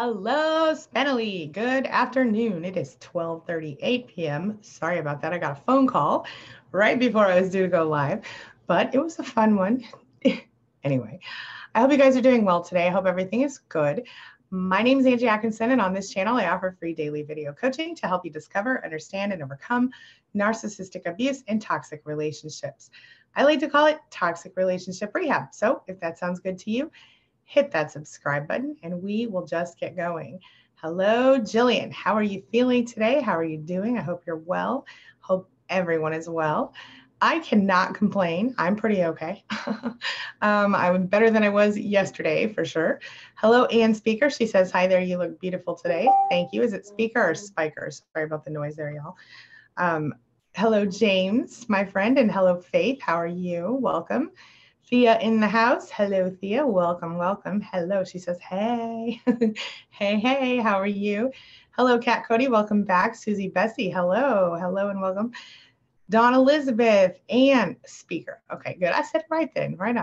Hello, Spenely. Good afternoon. It is 12:38 p.m. Sorry about that. I got a phone call right before I was due to go live, but it was a fun one. Anyway, I hope you guys are doing well today. I hope everything is good. My name is Angie Atkinson, and on this channel, I offer free daily video coaching to help you discover, understand, and overcome narcissistic abuse and toxic relationships. I like to call it toxic relationship rehab. So if that sounds good to you, hit that subscribe button and we will just get going. Hello, Jillian. How are you feeling today? How are you doing? I hope you're well. Hope everyone is well. I cannot complain. I'm pretty okay. I'm better than I was yesterday for sure. Hello, Ann Speaker. She says, hi there. You look beautiful today. Thank you. Is it Speaker or Spiker? Sorry about the noise there, y'all. Um, hello, James, my friend, and hello, Faith. How are you? Welcome. Thea in the house. Hello, Thea. Welcome, welcome. Hello. She says, hey. Hey, how are you? Hello, Kat Cody. Welcome back. Susie Bessie. Hello, and welcome. Dawn Elizabeth and Speaker. Okay, good. I said it right then. Right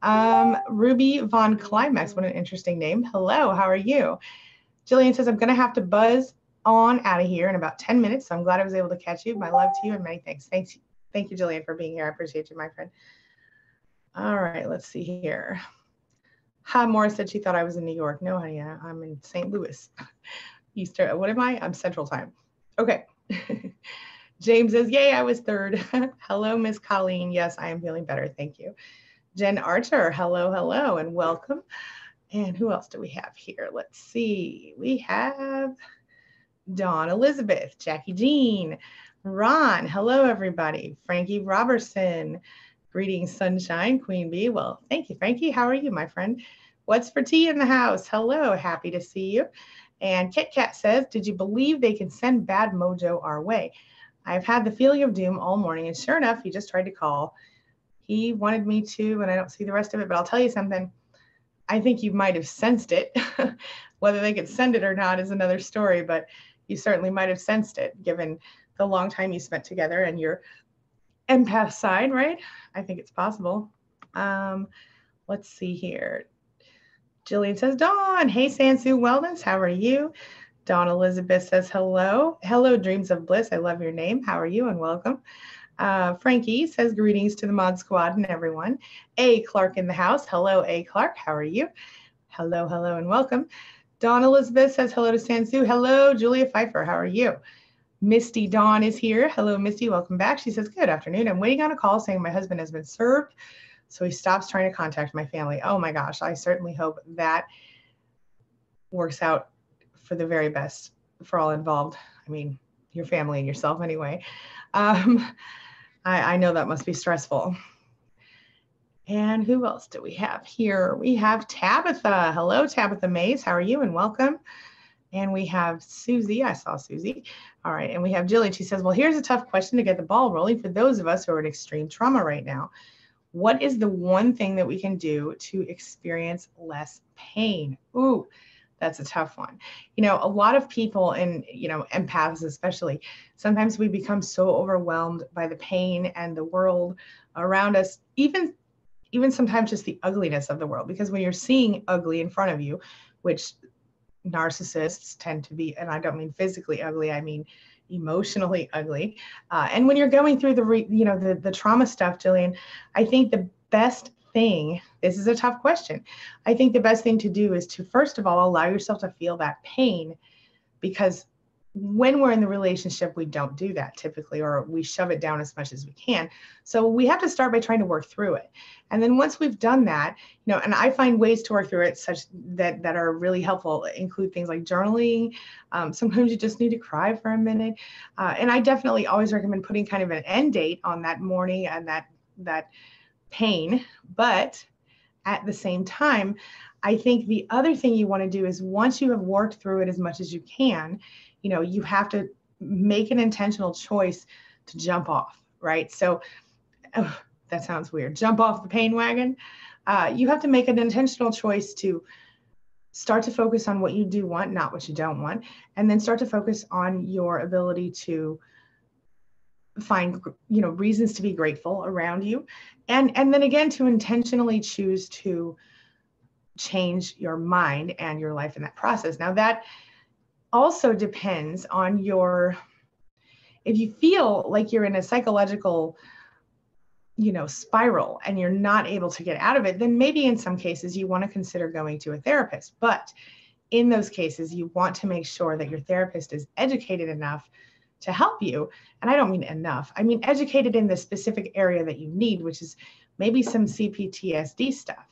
on. Ruby Von Climax. What an interesting name. Hello, how are you? Jillian says, I'm going to have to buzz on out of here in about 10 minutes. So I'm glad I was able to catch you. My love to you and many thanks. Thank you, Jillian, for being here. I appreciate you, my friend. All right, let's see here. Ha, Morris said she thought I was in New York. No, honey, I'm in St. Louis. Eastern, what am I? I'm Central Time. Okay. James says, yay, I was third. Hello, Miss Colleen. Yes, I am feeling better. Thank you. Jen Archer, hello, and welcome. And who else do we have here? Let's see. We have Dawn Elizabeth, Jackie Jean, Ron. Hello, everybody. Frankie Robertson. Greetings, sunshine, Queen Bee. Well, thank you, Frankie. How are you, my friend? What's for tea in the house? Hello, happy to see you. And Kit Kat says, did you believe they can send bad mojo our way? I've had the feeling of doom all morning, and sure enough, he just tried to call. He wanted me to, and I don't see the rest of it, but I'll tell you something. I think you might have sensed it. Whether they could send it or not is another story, but you certainly might have sensed it, given the long time you spent together and your empath side, right? I think it's possible. Let's see here. Jillian says, Dawn, hey, Sansu Wellness, how are you? Dawn Elizabeth says, hello. Hello, Dreams of Bliss. I love your name. How are you? And welcome. Frankie says, greetings to the Mod Squad and everyone. A. Clark in the house. Hello, A. Clark. How are you? Hello, and welcome. Dawn Elizabeth says, hello to Sansu. Hello, Julia Pfeiffer. How are you? Misty Dawn is here. Hello, Misty. Welcome back. She says, good afternoon. I'm waiting on a call saying my husband has been served, so he stops trying to contact my family. Oh my gosh. I certainly hope that works out for the very best for all involved. I mean, your family and yourself anyway. I know that must be stressful. And who else do we have here? We have Tabitha. Hello, Tabitha Mays. How are you? And welcome. And we have Susie. I saw Susie. All right. And we have Jillian. She says, well, here's a tough question to get the ball rolling for those of us who are in extreme trauma right now. What is the one thing that we can do to experience less pain? Ooh, that's a tough one. You know, a lot of people, and, you know, empaths especially, sometimes we become so overwhelmed by the pain and the world around us, even sometimes just the ugliness of the world, because when you're seeing ugly in front of you, which narcissists tend to be, and I don't mean physically ugly, I mean emotionally ugly. And when you're going through the trauma stuff, Jillian, I think the best thing, this is a tough question. I think the best thing to do is to, first of all, allow yourself to feel that pain, because when we're in the relationship, we don't do that typically, or we shove it down as much as we can. So we have to start by trying to work through it. And then once we've done that, you know, and I find ways to work through it such that are really helpful, include things like journaling. Sometimes you just need to cry for a minute. And I definitely always recommend putting kind of an end date on that mourning and that pain. But at the same time, I think the other thing you want to do is, once you have worked through it as much as you can, you know, you have to make an intentional choice to jump off, right? So that sounds weird. Jump off the pain wagon. You have to make an intentional choice to start to focus on what you do want, not what you don't want, and then start to focus on your ability to find, you know, reasons to be grateful around you. And then again, to intentionally choose to change your mind and your life in that process. Now, that also depends on if you feel like you're in a psychological, spiral and you're not able to get out of it, then maybe in some cases you want to consider going to a therapist. But in those cases, you want to make sure that your therapist is educated enough to help you. And I don't mean enough, I mean educated in the specific area that you need, which is maybe some CPTSD stuff.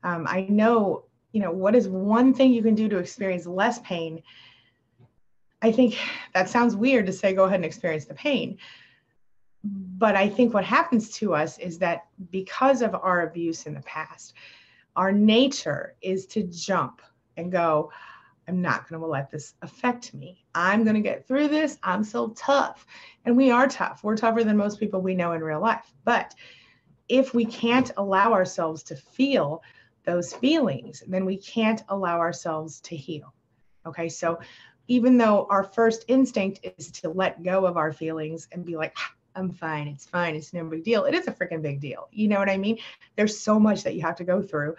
I know, what is one thing you can do to experience less pain? I think that sounds weird to say, go ahead and experience the pain. But I think what happens to us is that because of our abuse in the past, our nature is to jump and go, I'm not going to let this affect me. I'm going to get through this. I'm so tough. And we are tough. We're tougher than most people we know in real life. But if we can't allow ourselves to feel those feelings, then we can't allow ourselves to heal. Okay, so even though our first instinct is to let go of our feelings and be like, I'm fine, it's no big deal. It is a freaking big deal. You know what I mean? There's so much that you have to go through,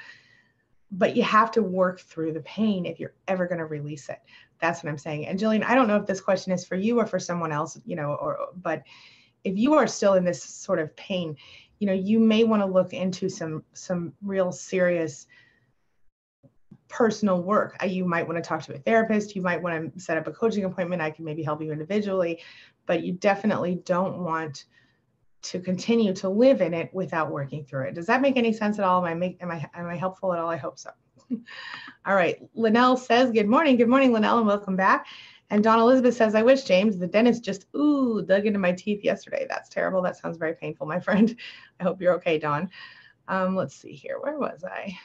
but you have to work through the pain if you're ever going to release it. That's what I'm saying. And Jillian, I don't know if this question is for you or for someone else, but if you are still in this sort of pain, you may want to look into some real serious personal work. You might want to talk to a therapist. You might want to set up a coaching appointment. I can maybe help you individually, but you definitely don't want to continue to live in it without working through it. Does that make any sense at all? Am I helpful at all? I hope so. All right. Linnell says, good morning. Good morning, Linnell, and welcome back. And Dawn Elizabeth says, I wish, James, the dentist just, dug into my teeth yesterday. That's terrible. That sounds very painful, my friend. I hope you're okay, Dawn. Let's see here. Where was I?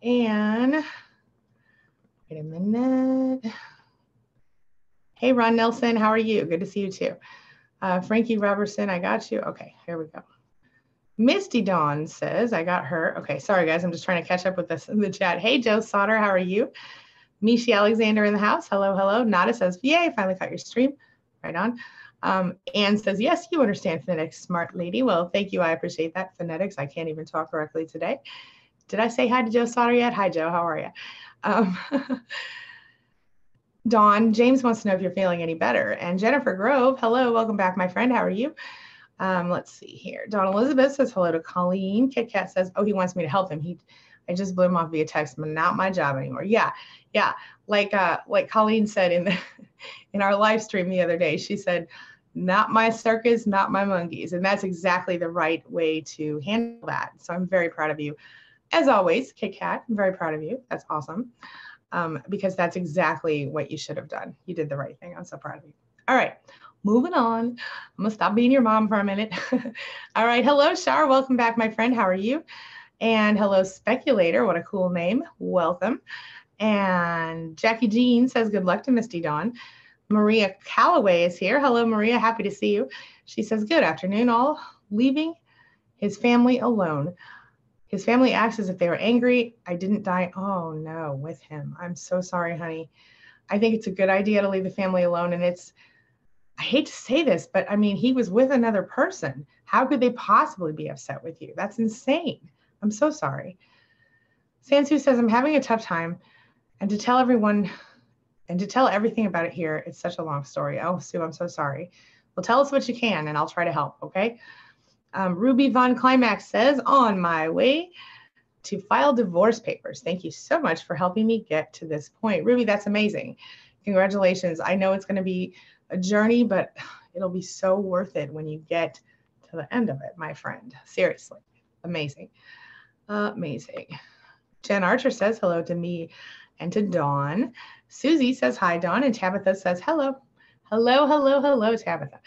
And wait a minute. Hey, Ron Nelson, how are you? Good to see you too. Frankie Robertson, I got you. Okay, here we go. Misty Dawn says, I got her. Okay, sorry guys, I'm just trying to catch up with this in the chat. Hey, Joe Sauter, how are you? Mishi Alexander in the house. Hello, hello. Nada says, yay, finally caught your stream. Right on. Anne says, yes, you understand phonetics, smart lady. Well, thank you. I appreciate that. Phonetics, I can't even talk correctly today. Did I say hi to Joe Sauter yet? Hi, Joe. How are you? Dawn, James wants to know if you're feeling any better. And Jennifer Grove, hello. Welcome back, my friend. How are you? Let's see here. Dawn Elizabeth says hello to Colleen. Kit Kat says, he wants me to help him. I just blew him off via text, but not my job anymore. Yeah. Like Colleen said in our live stream the other day, she said, not my circus, not my monkeys. And that's exactly the right way to handle that. So I'm very proud of you. As always, Kit Kat, I'm very proud of you. That's awesome. Because that's exactly what you should have done. You did the right thing. I'm so proud of you. All right, moving on. I'm gonna stop being your mom for a minute. All right, hello, Shar. Welcome back, my friend. How are you? And hello, Speculator. What a cool name. Welcome. And Jackie Jean says, good luck to Misty Dawn. Maria Calloway is here. Hello, Maria. Happy to see you. She says, good afternoon, all. Leaving his family alone. His family acts as if they were angry. I didn't die. Oh no, with him. I'm so sorry, honey. I think it's a good idea to leave the family alone. And I hate to say this, but I mean, he was with another person. How could they possibly be upset with you? That's insane. I'm so sorry. Sansu says, I'm having a tough time. And to tell everyone and to tell everything about it here, it's such a long story. Oh, Sue, I'm so sorry. Well, tell us what you can and I'll try to help, okay? Ruby Von Climax says, on my way to file divorce papers. Thank you so much for helping me get to this point. Ruby, that's amazing. Congratulations. I know it's going to be a journey, but it'll be so worth it when you get to the end of it, my friend. Seriously, amazing. Amazing. Jen Archer says hello to me and to Dawn. Susie says hi, Dawn, and Tabitha says hello. Hello, hello, hello, Tabitha.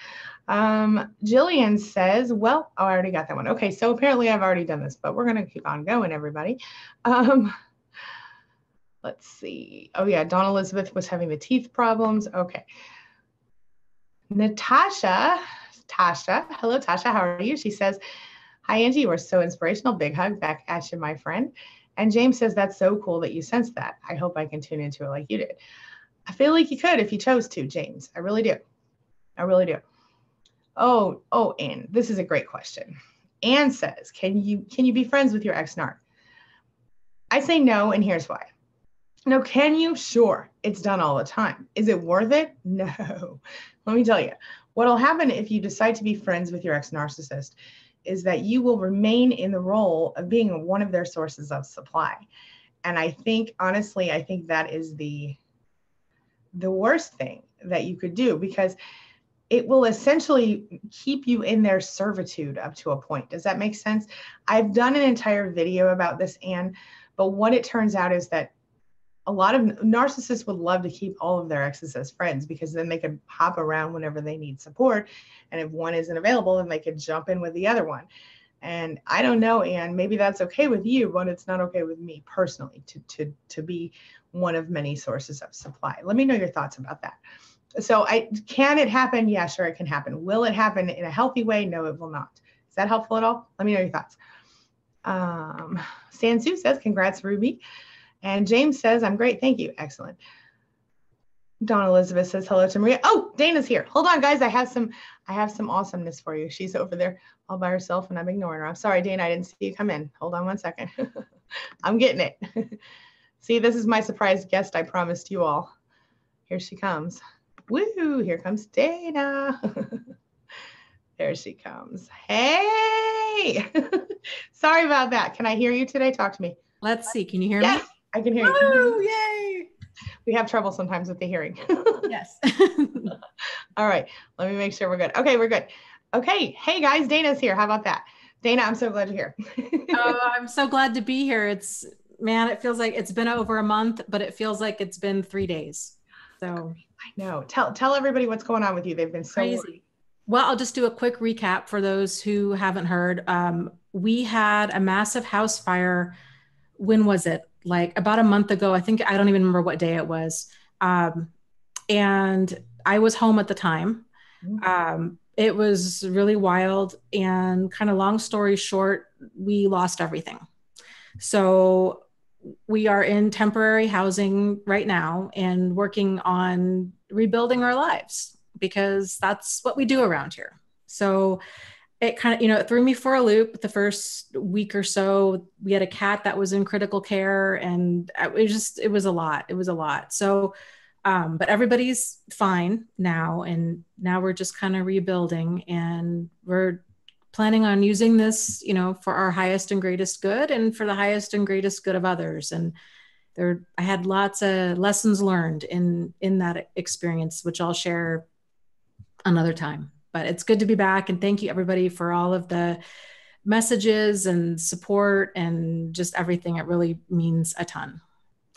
Jillian says, well, I already got that one. Okay, so apparently I've already done this, but we're going to keep on going, everybody. Let's see. Oh, yeah, Dawn Elizabeth was having the teeth problems. Okay. Tasha, hello, Tasha, how are you? She says, hi, Angie, you are so inspirational. Big hug back at you, my friend. And James says, that's so cool that you sensed that. I hope I can tune into it like you did. I feel like you could if you chose to, James. I really do. I really do. Oh, Anne, this is a great question. Anne says, can you be friends with your ex-narc? I say no, and here's why. No, can you? Sure. It's done all the time. Is it worth it? No. Let me tell you, what'll happen if you decide to be friends with your ex-narcissist is that you will remain in the role of being one of their sources of supply. And I think, honestly, I think that is the worst thing that you could do, because it will essentially keep you in their servitude up to a point. Does that make sense? I've done an entire video about this, Anne, but what it turns out is that a lot of narcissists would love to keep all of their exes as friends, because then they could hop around whenever they need support. And if one isn't available, then they could jump in with the other one. And I don't know, Anne, maybe that's okay with you, but it's not okay with me personally to be one of many sources of supply. Let me know your thoughts about that. So can it happen? Yeah, sure, it can happen. Will it happen in a healthy way? No, it will not. Is that helpful at all? Let me know your thoughts. Sansu says, congrats, Ruby. And James says, I'm great. Thank you. Excellent. Dawn Elizabeth says hello to Maria. Oh, Dana's here. Hold on, guys. I have some awesomeness for you. She's over there all by herself and I'm ignoring her. I'm sorry, Dana. I didn't see you come in. Hold on one second. I'm getting it. See, this is my surprise guest I promised you all. Here she comes. Woo! Here comes Dana. There she comes. Hey! Sorry about that. Can I hear you today? Talk to me. Let's see. Can you hear me? I can hear you. Oh, yay! We have trouble sometimes with the hearing. Yes. All right. Let me make sure we're good. Okay, we're good. Okay. Hey, guys. Dana's here. How about that? Dana, I'm so glad you're here. Oh, I'm so glad to be here. It feels like it's been over a month, but it feels like it's been 3 days. So I know. Tell everybody what's going on with you. They've been so crazy. Worried. Well, I'll just do a quick recap for those who haven't heard. We had a massive house fire. When was it? Like about a month ago. I don't even remember what day it was. And I was home at the time. It was really wild, and kind of long story short, we lost everything. So we are in temporary housing right now and working on rebuilding our lives, because that's what we do around here. So it kind of, it threw me for a loop the first week or so. We had a cat that was in critical care, and it was a lot. It was a lot. So, but everybody's fine now. And now we're just kind of rebuilding, and we're planning on using this, for our highest and greatest good, and for the highest and greatest good of others. And I had lots of lessons learned in that experience, which I'll share another time. But it's good to be back. And thank you, everybody, for all of the messages and support and just everything. It really means a ton.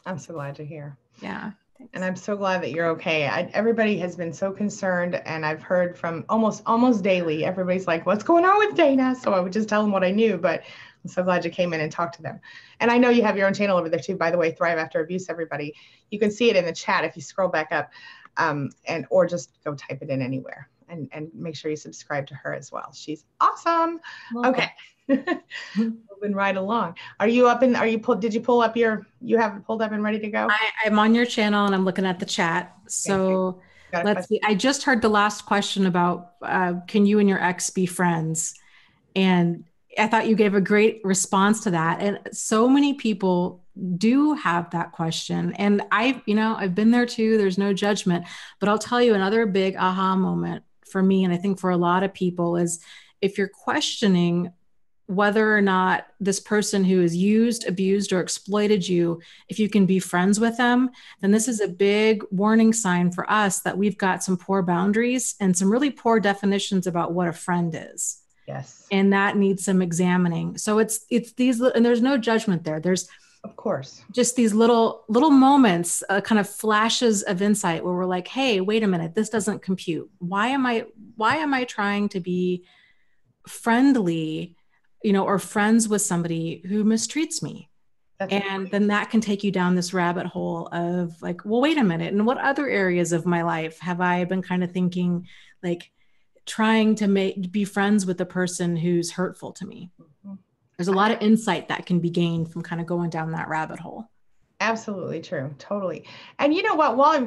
I'm so glad to hear. Yeah. Thanks. And I'm so glad that you're okay. Everybody has been so concerned, and I've heard from almost daily, everybody's like, what's going on with Dana? So I would just tell them what I knew, but I'm so glad you came in and talked to them. And I know you have your own channel over there too, by the way, Thrive After Abuse, everybody. You can see it in the chat if you scroll back up, or just go type it in anywhere. And make sure you subscribe to her as well. She's awesome. Okay. Moving right along. Did you pull up you have it pulled up and ready to go? I'm on your channel and I'm looking at the chat. So let's see. I just heard the last question about, can you and your ex be friends? And I thought you gave a great response to that. And so many people do have that question. And I've been there too. There's no judgment, but I'll tell you another big aha moment for me, and I think for a lot of people, is if you're questioning whether or not this person who has used, abused, or exploited you, if you can be friends with them, then this is a big warning sign for us that we've got some poor boundaries and some really poor definitions about what a friend is. Yes. And that needs some examining. So it's these, and there's no judgment there. There's, of course, just these little moments, kind of flashes of insight where we're like, hey, wait a minute, this doesn't compute. Why am I trying to be friendly, or friends with somebody who mistreats me? And then that can take you down this rabbit hole of like, well, wait a minute. And what other areas of my life have I been kind of thinking, like trying to be friends with the person who's hurtful to me? Mm-hmm. There's a lot of insight that can be gained from kind of going down that rabbit hole. Absolutely true. Totally. And you know what, while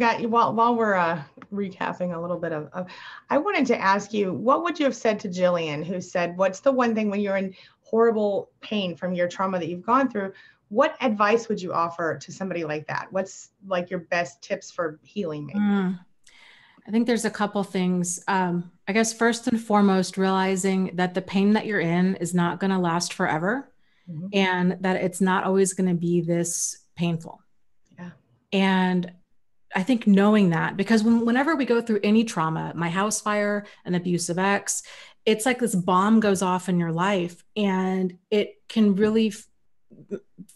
we're recapping a little bit of, I wanted to ask you, what would you have said to Jillian, who said, what's the one thing when you're in horrible pain from your trauma that you've gone through, What advice would you offer to somebody like that? What's like your best tips for healing maybe? I think there's a couple things. I guess first and foremost, realizing that the pain that you're in is not going to last forever, Mm-hmm. and that it's not always going to be this painful. Yeah. And I think knowing that, because whenever we go through any trauma, my house fire, an abusive ex, it's like this bomb goes off in your life, and it can really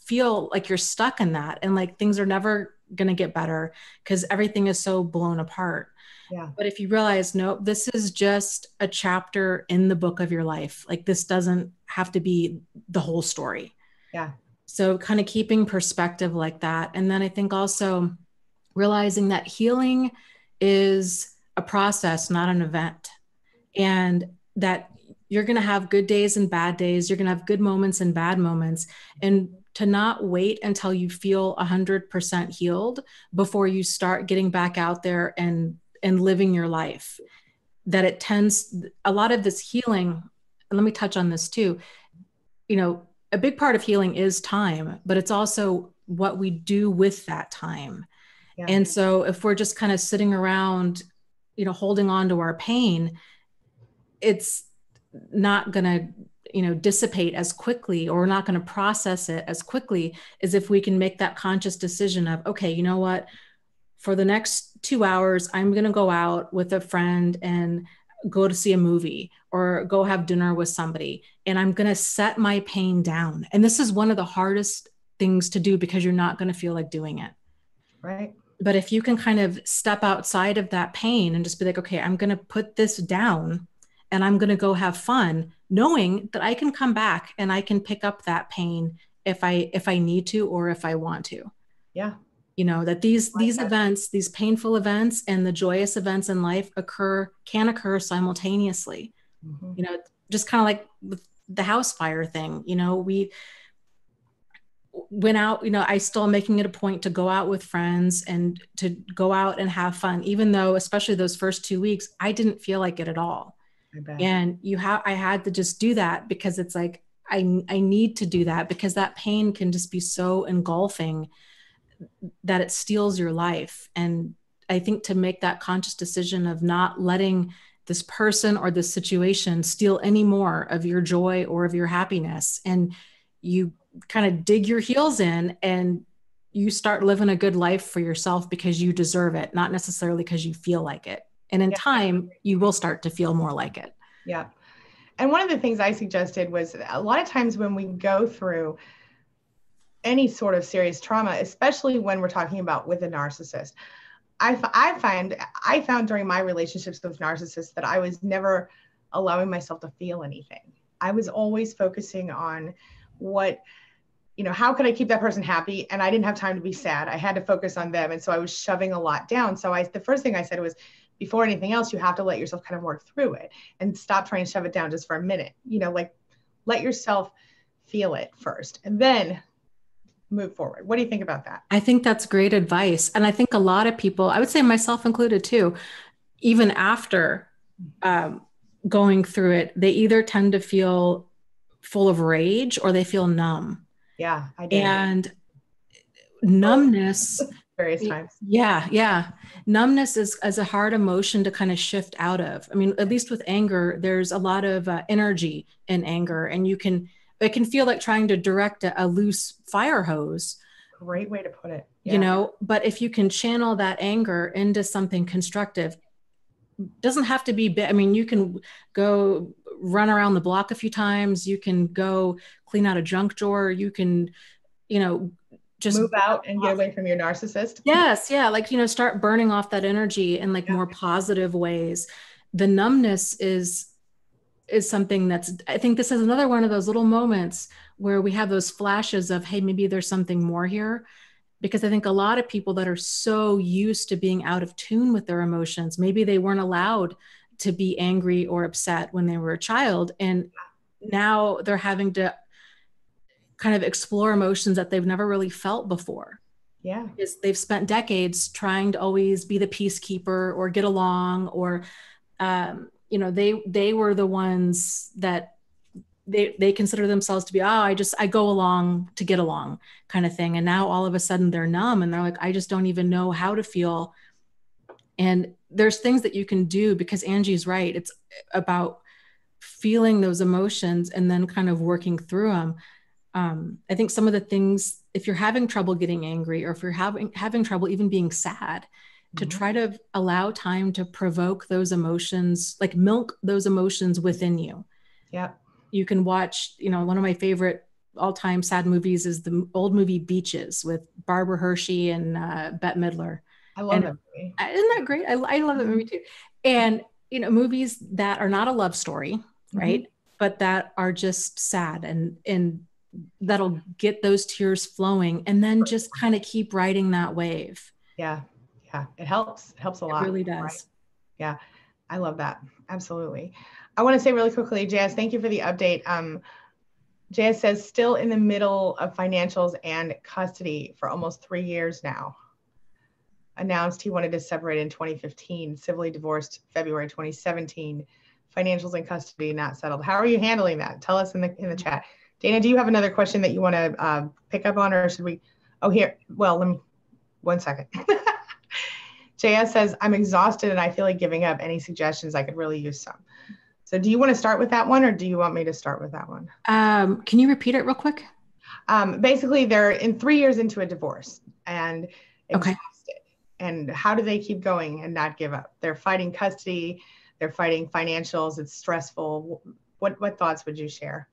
feel like you're stuck in that, and like things are never going to get better because everything is so blown apart. Yeah. But if you realize, no, this is just a chapter in the book of your life. Like this doesn't have to be the whole story. Yeah. So kind of keeping perspective like that. And then I think also realizing that healing is a process, not an event. And that you're going to have good days and bad days. You're going to have good moments and bad moments. And to not wait until you feel 100% healed before you start getting back out there and living your life. That it tends, a lot of this healing, and let me touch on this too, you know, a big part of healing is time, but it's also what we do with that time. Yeah. And so if we're just kind of sitting around, you know, holding on to our pain, it's not going to, you know, dissipate as quickly, or we're not going to process it as quickly as if we can make that conscious decision of, okay, you know what, for the next 2 hours, I'm going to go out with a friend and go to see a movie or go have dinner with somebody. And I'm going to set my pain down. And this is one of the hardest things to do because you're not going to feel like doing it. Right. But if you can kind of step outside of that pain and just be like, okay, I'm going to put this down and I'm going to go have fun, knowing that I can come back and I can pick up that pain if I need to, or if I want to. Yeah. You know, that these events, these painful events and the joyous events in life can occur simultaneously. Mm-hmm. You know, just kind of like with the house fire thing, you know, we went out, you know, I still am making it a point to go out with friends and to go out and have fun, even though, especially those first 2 weeks, I didn't feel like it at all. And I had to just do that because it's like, I need to do that because that pain can just be so engulfing that it steals your life. And I think to make that conscious decision of not letting this person or this situation steal any more of your joy or of your happiness. And you kind of dig your heels in and you start living a good life for yourself because you deserve it, not necessarily because you feel like it. And in time, you will start to feel more like it. Yeah. And one of the things I suggested was a lot of times when we go through any sort of serious trauma, especially when we're talking about with a narcissist, I found during my relationships with narcissists that I was never allowing myself to feel anything. I was always focusing on what, you know, how could I keep that person happy? And I didn't have time to be sad. I had to focus on them. And so I was shoving a lot down. So the first thing I said was, before anything else, you have to let yourself kind of work through it and stop trying to shove it down just for a minute. You know, like let yourself feel it first and then move forward. What do you think about that? I think that's great advice. And I think a lot of people, I would say myself included too, even after going through it, they either tend to feel full of rage or they feel numb. Yeah, I did. And numbness, various times. Yeah. Numbness is a hard emotion to kind of shift out of. I mean, at least with anger, there's a lot of energy in anger, and it can feel like trying to direct a loose fire hose. Great way to put it. Yeah. You know, but if you can channel that anger into something constructive, doesn't have to be big. I mean, you can go run around the block a few times. You can go clean out a junk drawer. You can, you know, just move out and get away from your narcissist. Yes. Yeah. Like, you know, start burning off that energy in like more positive ways. The numbness is something I think this is another one of those little moments where we have those flashes of, hey, maybe there's something more here. Because I think a lot of people that are so used to being out of tune with their emotions, maybe they weren't allowed to be angry or upset when they were a child. And now they're having to kind of explore emotions that they've never really felt before. Yeah. Because they've spent decades trying to always be the peacekeeper or get along, or, you know, they were the ones that they consider themselves to be, I go along to get along kind of thing. And now all of a sudden they're numb and they're like, I just don't even know how to feel. And there's things that you can do, because Angie's right. It's about feeling those emotions and then kind of working through them. I think some of the things, if you're having trouble getting angry, or if you're having trouble even being sad, to try to allow time to provoke those emotions, like milk those emotions within you. Yeah. You can watch, one of my favorite all-time sad movies is the old movie Beaches with Barbara Hershey and Bette Midler. I love that movie. Isn't that great? I love that movie too. And, movies that are not a love story, right? But that are just sad and that'll get those tears flowing, and then just kind of keep riding that wave. Yeah. Yeah. It helps. It helps a lot. It really does. Right? Yeah. I love that. Absolutely. I want to say really quickly, JS, thank you for the update. JS says still in the middle of financials and custody for almost 3 years now. Announced he wanted to separate in 2015, civilly divorced February 2017, financials and custody not settled. How are you handling that? Tell us in the chat. Dana, do you have another question that you want to pick up on, or should we? Oh, here. Well, let me, 1 second. JS says, I'm exhausted and I feel like giving up. Any suggestions? I could really use some. So do you want to start with that one, or do you want me to start with that one? Can you repeat it real quick? Basically, they're in 3 years into a divorce and exhausted. Okay. And how do they keep going and not give up? They're fighting custody. They're fighting financials. It's stressful. What thoughts would you share?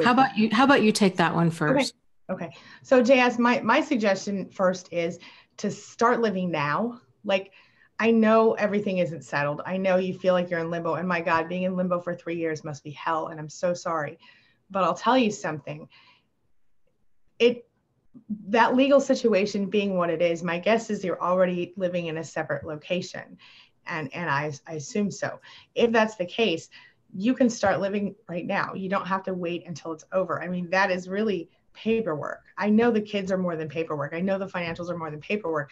How about you take that one first? Okay. So JS, my suggestion first is to start living now. Like, I know everything isn't settled. I know you feel like you're in limbo, and my God, being in limbo for 3 years must be hell. And I'm so sorry, but I'll tell you something. That legal situation being what it is, my guess is you're already living in a separate location. And I assume so. If that's the case, you can start living right now. You don't have to wait until it's over. I mean, that is really paperwork. I know the kids are more than paperwork. I know the financials are more than paperwork.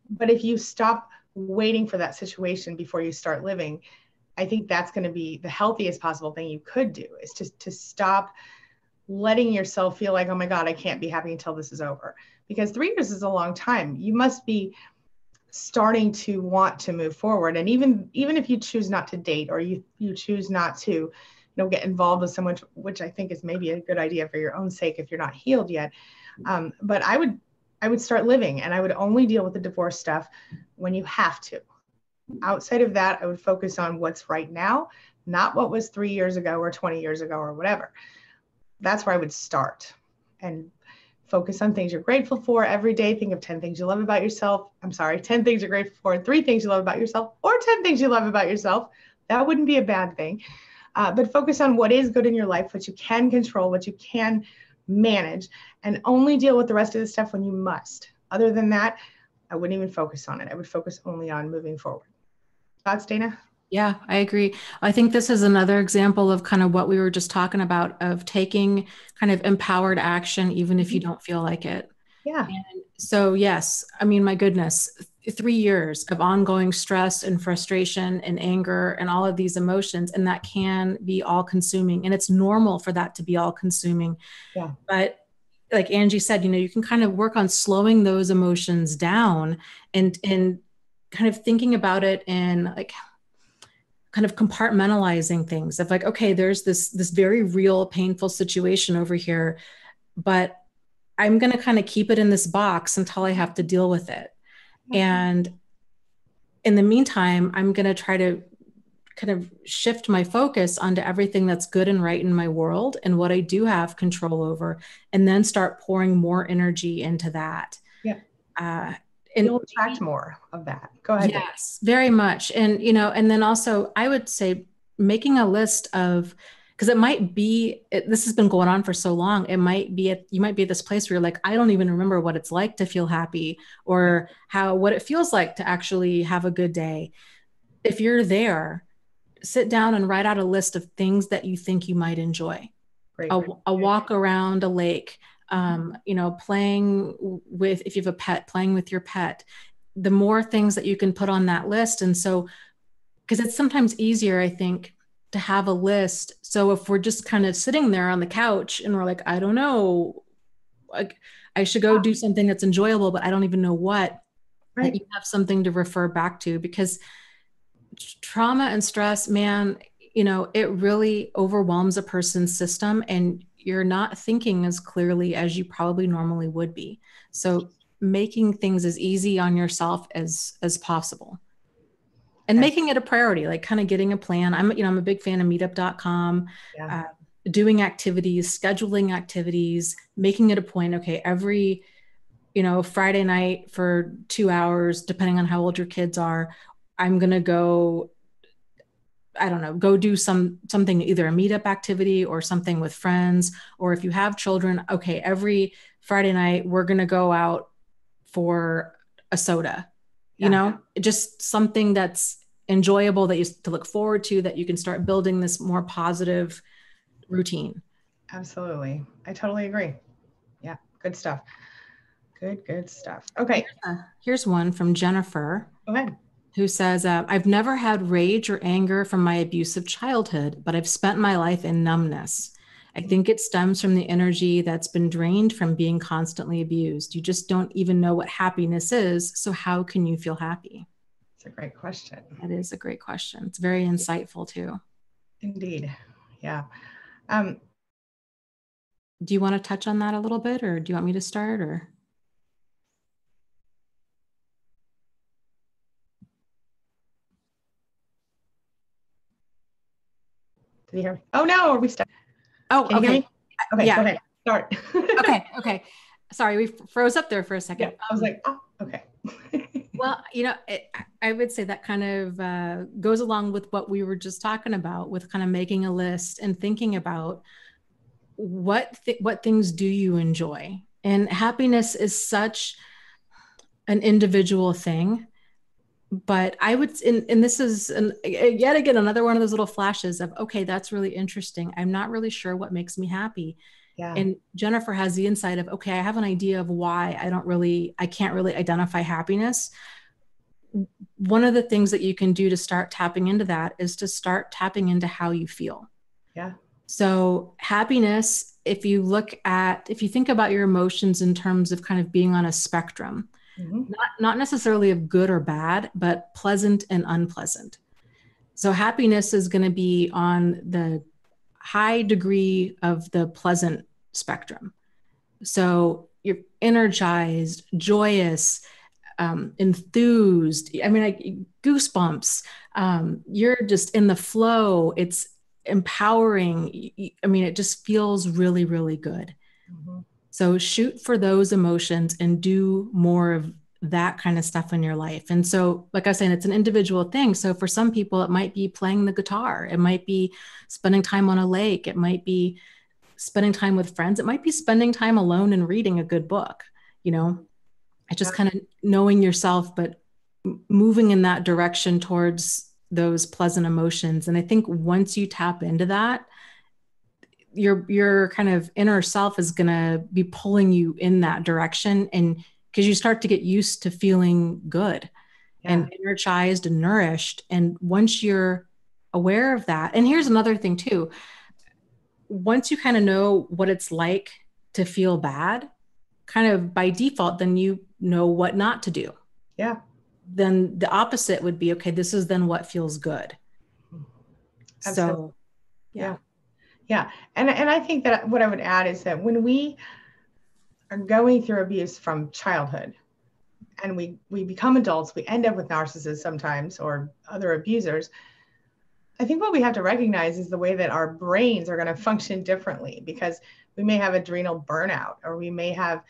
But if you stop waiting for that situation before you start living, I think that's going to be the healthiest possible thing you could do, is to stop letting yourself feel like, oh my God, I can't be happy until this is over. Because 3 years is a long time. You must be starting to want to move forward. And even if you choose not to date, or you choose not to get involved with someone, which I think is maybe a good idea for your own sake if you're not healed yet. But I would start living, and I would only deal with the divorce stuff when you have to. Outside of that, I would focus on what's right now, not what was 3 years ago or 20 years ago or whatever. That's where I would start, and focus on things you're grateful for every day. Think of 10 things you love about yourself. 10 things you're grateful for, and 3 things you love about yourself, or 10 things you love about yourself. That wouldn't be a bad thing. But focus on what is good in your life, what you can control, what you can manage, and only deal with the rest of the stuff when you must. Other than that, I wouldn't even focus on it. I would focus only on moving forward. Thoughts, Dana? Yeah, I agree. I think this is another example of kind of what we were just talking about, of taking kind of empowered action, even if you don't feel like it. Yeah. And so, yes, I mean, my goodness, 3 years of ongoing stress and frustration and anger and all of these emotions, and that can be all consuming. And it's normal for that to be all consuming. Yeah. But like Angie said, you can kind of work on slowing those emotions down and kind of thinking about it in like kind of compartmentalizing things of like, okay, there's this very real painful situation over here, but I'm going to kind of keep it in this box until I have to deal with it. And in the meantime, I'm going to try to kind of shift my focus onto everything that's good and right in my world and what I do have control over, and then start pouring more energy into that. Yeah. And you'll attract more of that. Go ahead. Yes, very much. And, and then also I would say making a list of, because it might be, this has been going on for so long. You might be at this place where you're like, I don't even remember what it's like to feel happy, or what it feels like to actually have a good day. If you're there, sit down and write out a list of things that you think you might enjoy. Great. A walk around a lake, playing with, if you have a pet, playing with your pet. The more things that you can put on that list. And so, because it's sometimes easier, I think, to have a list. So if we're just kind of sitting there on the couch and we're like, I don't know, like I should go do something that's enjoyable, but I don't even know what, Right. that you have something to refer back to, because trauma and stress, man, it really overwhelms a person's system, and you're not thinking as clearly as you probably normally would be. So making things as easy on yourself as possible, and making it a priority, like kind of getting a plan. I'm a big fan of meetup.com, Yeah. doing activities, scheduling activities, making it a point. Okay, every, Friday night for 2 hours, depending on how old your kids are, I'm going to go, I don't know, go do something, either a meetup activity or something with friends. Or if you have children, okay, every Friday night, we're going to go out for a soda, just something that's enjoyable, that you to look forward to, that you can start building this more positive routine. Absolutely. I totally agree. Yeah. Good stuff. Good stuff. Okay. Here's one from Jennifer. Go ahead. Who says, I've never had rage or anger from my abusive childhood, but I've spent my life in numbness. I think it stems from the energy that's been drained from being constantly abused. You just don't even know what happiness is. So how can you feel happy? It's a great question. That is a great question. It's very insightful too. Indeed. Yeah. Do you want to touch on that a little bit, or do you want me to start, or? Did you hear me? Oh no, are we stuck? Oh, Can you hear me? Okay, yeah. Go ahead. Start. Okay. Sorry, we froze up there for a second. Yeah, I was like, oh, okay. Well, I would say that kind of goes along with what we were just talking about, with kind of making a list and thinking about what things do you enjoy. And happiness is such an individual thing. But I would, and this is yet again another one of those little flashes of, okay, that's really interesting. I'm not really sure what makes me happy. Yeah. And Jennifer has the insight of, okay, I have an idea of why I can't really identify happiness. One of the things that you can do to start tapping into that is to start tapping into how you feel. Yeah. So happiness, if you think about your emotions in terms of kind of being on a spectrum, not necessarily of good or bad, but pleasant and unpleasant. So happiness is going to be on the high degree of the pleasant spectrum. So you're energized, joyous, enthused. I mean, like goosebumps. You're just in the flow. It's empowering. I mean, it just feels really, really good. So shoot for those emotions and do more of that kind of stuff in your life. And so, like I was saying, it's an individual thing. So for some people, it might be playing the guitar. It might be spending time on a lake. It might be spending time with friends. It might be spending time alone and reading a good book. It's just kind of knowing yourself, but moving in that direction towards those pleasant emotions. And I think once you tap into that, your kind of inner self is going to be pulling you in that direction. And because you start to get used to feeling good and energized and nourished. And once you're aware of that, and here's another thing too, once you kind of know what it's like to feel bad, kind of by default, then you know what not to do. Yeah. Then the opposite would be, okay, this is then what feels good. Absolutely. So, yeah. Yeah. And I think that what I would add is that when we are going through abuse from childhood and we become adults, we end up with narcissists sometimes or other abusers. I think what we have to recognize is the way that our brains are going to function differently, because we may have adrenal burnout, or we may have,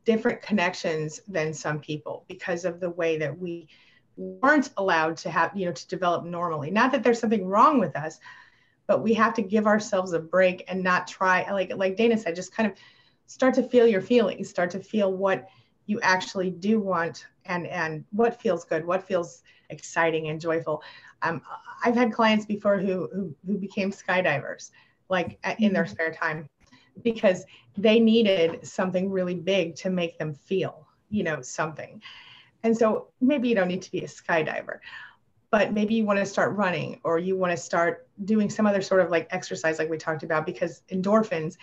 different connections than some people because of the way that we weren't allowed to have, to develop normally. Not that there's something wrong with us, but we have to give ourselves a break and not try, like Dana said, just kind of start to feel your feelings, start to feel what you actually do want and what feels good, what feels exciting and joyful. I've had clients before who became skydivers, like in their spare time, because they needed something really big to make them feel, something. And so maybe you don't need to be a skydiver, but maybe you want to start running, or you want to start doing some other sort of like exercise like we talked about, because endorphins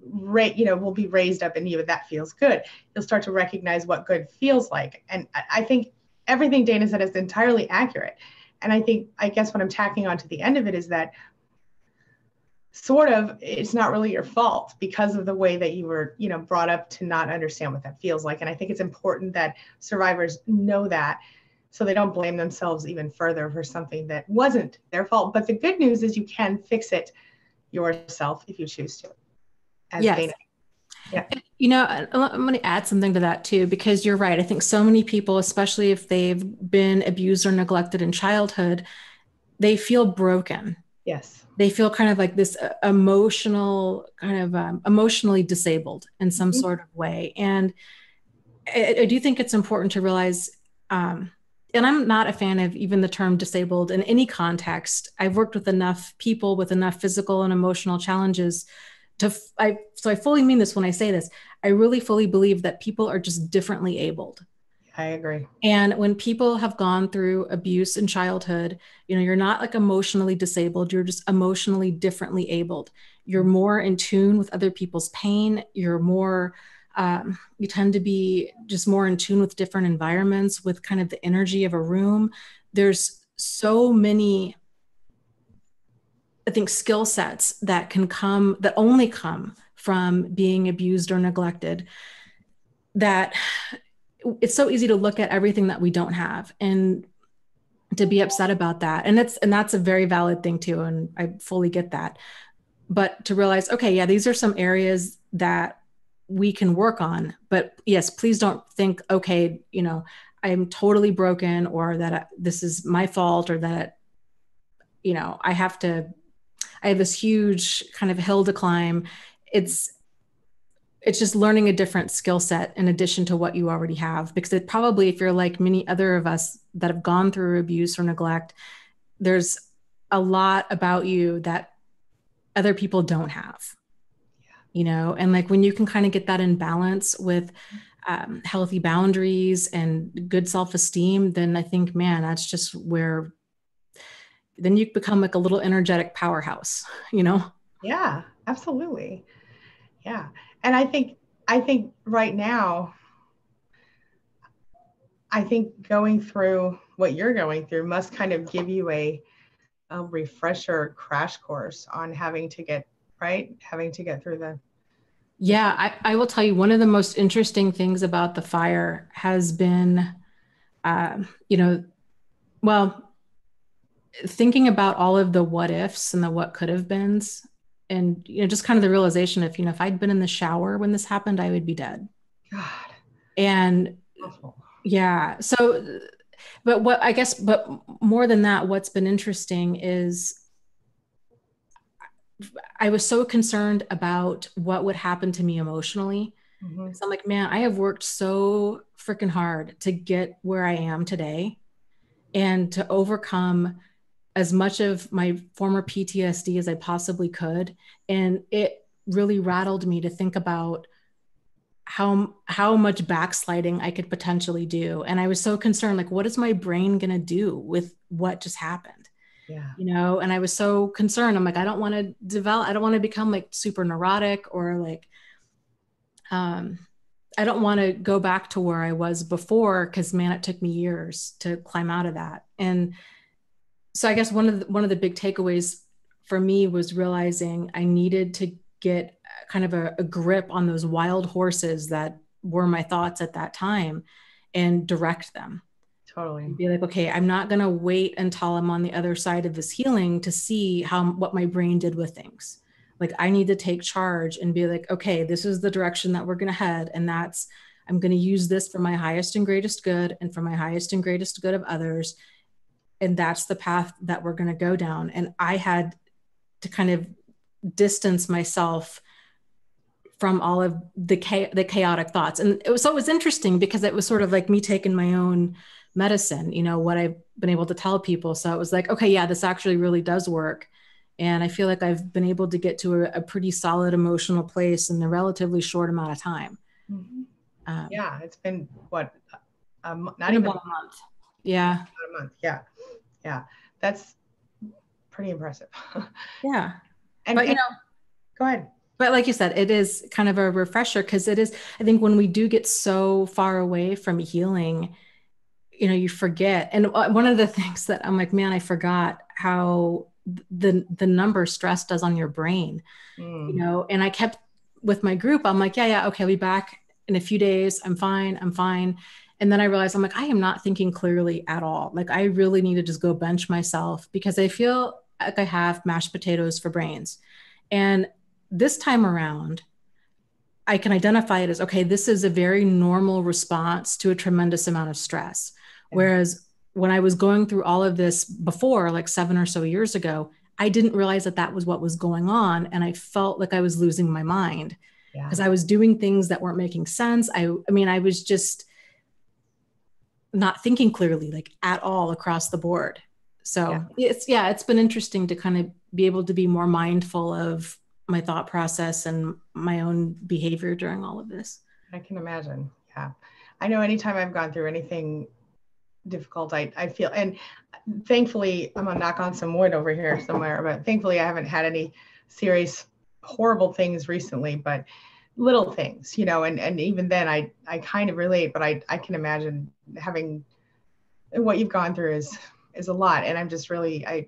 will be raised up in you, and that feels good. You'll start to recognize what good feels like. And I think everything Dana said is entirely accurate. And I guess what I'm tacking on to the end of it is that sort of it's not really your fault because of the way that you were, brought up to not understand what that feels like. And I think it's important that survivors know that, so they don't blame themselves even further for something that wasn't their fault. But the good news is you can fix it yourself if you choose to. Yes. Dana. Yeah. I'm going to add something to that too, because you're right. I think so many people, especially if they've been abused or neglected in childhood, they feel broken. Yes. They feel kind of like this emotionally disabled in some sort of way. And I do think it's important to realize, and I'm not a fan of even the term disabled in any context. I've worked with enough people with enough physical and emotional challenges so I fully mean this when I say this. I really fully believe that people are just differently abled. I agree. And when people have gone through abuse in childhood, you're not like emotionally disabled. You're just emotionally differently abled. You're more in tune with other people's pain. You're more, you tend to be just more in tune with different environments, with kind of the energy of a room. There's so many, I think, skill sets that only come from being abused or neglected, that it's so easy to look at everything that we don't have and to be upset about that. And that's a very valid thing too. And I fully get that. But to realize, okay, yeah, these are some areas that we can work on. But yes, please don't think, okay, I'm totally broken, or that this is my fault, or that, I have this huge kind of hill to climb. It's just learning a different skill set in addition to what you already have, because it probably, if you're like many other of us that have gone through abuse or neglect, there's a lot about you that other people don't have, and like when you can kind of get that in balance with healthy boundaries and good self-esteem, then I think, man, that's just where then you become like a little energetic powerhouse, Yeah, absolutely. Yeah. And I think right now, I think going through what you're going through must kind of give you a refresher crash course on having to get through the. Yeah, I will tell you, one of the most interesting things about the fire has been, thinking about all of the what ifs and the what could have beens, and just kind of the realization of, if I'd been in the shower when this happened, I would be dead. God. And awful. Yeah, so, but more than that, what's been interesting is I was so concerned about what would happen to me emotionally. Mm-hmm. So I'm like, man, I have worked so freaking hard to get where I am today and to overcome as much of my former PTSD as I possibly could. And it really rattled me to think about how much backsliding I could potentially do. And I was so concerned, like, what is my brain going to do with what just happened? Yeah. And I was so concerned. I'm like, I don't want to become like super neurotic, or like, I don't want to go back to where I was before, because man, it took me years to climb out of that. And so I guess one of the big takeaways for me was realizing I needed to get kind of a grip on those wild horses that were my thoughts at that time and direct them. Totally. And be like, okay, I'm not going to wait until I'm on the other side of this healing to see what my brain did with things. Like, I need to take charge and be like, okay, this is the direction that we're going to head. And I'm going to use this for my highest and greatest good, and for my highest and greatest good of others. And that's the path that we're going to go down. And I had to kind of distance myself from all of the chaotic thoughts. And it was interesting, because it was sort of like me taking my own medicine, what I've been able to tell people. So it was like, okay, yeah, this actually really does work. And I feel like I've been able to get to a pretty solid emotional place in a relatively short amount of time. Mm-hmm. Yeah, it's been what? Not even about a month. Yeah. About a month. Yeah. Yeah. That's pretty impressive. Yeah. And, But, and go ahead. but like you said, it is kind of a refresher because it is, I think when we do get so far away from healing, you forget. And one of the things that I'm like, man, I forgot how the number stress does on your brain, and I kept with my group, I'm like, yeah, okay, I'll be back in a few days. I'm fine. And then I realized I'm like, I am not thinking clearly at all. Like I really need to just go bench myself because I feel like I have mashed potatoes for brains. And this time around, I can identify it as, okay, this is a very normal response to a tremendous amount of stress. Yeah. Whereas when I was going through all of this before, like 7 or so years ago, I didn't realize that that was what was going on. And I felt like I was losing my mind because I was doing things that weren't making sense. I mean, I was just not thinking clearly, like at all across the board. So it's been interesting to kind of be able to be more mindful of my thought process and my own behavior during all of this. I can imagine. Yeah. I know anytime I've gone through anything difficult, I feel, and thankfully, I'm gonna knock on some wood over here somewhere, but thankfully I haven't had any serious, horrible things recently, but little things, and even then I kind of relate, but I can imagine having what you've gone through is a lot. And I'm just really, I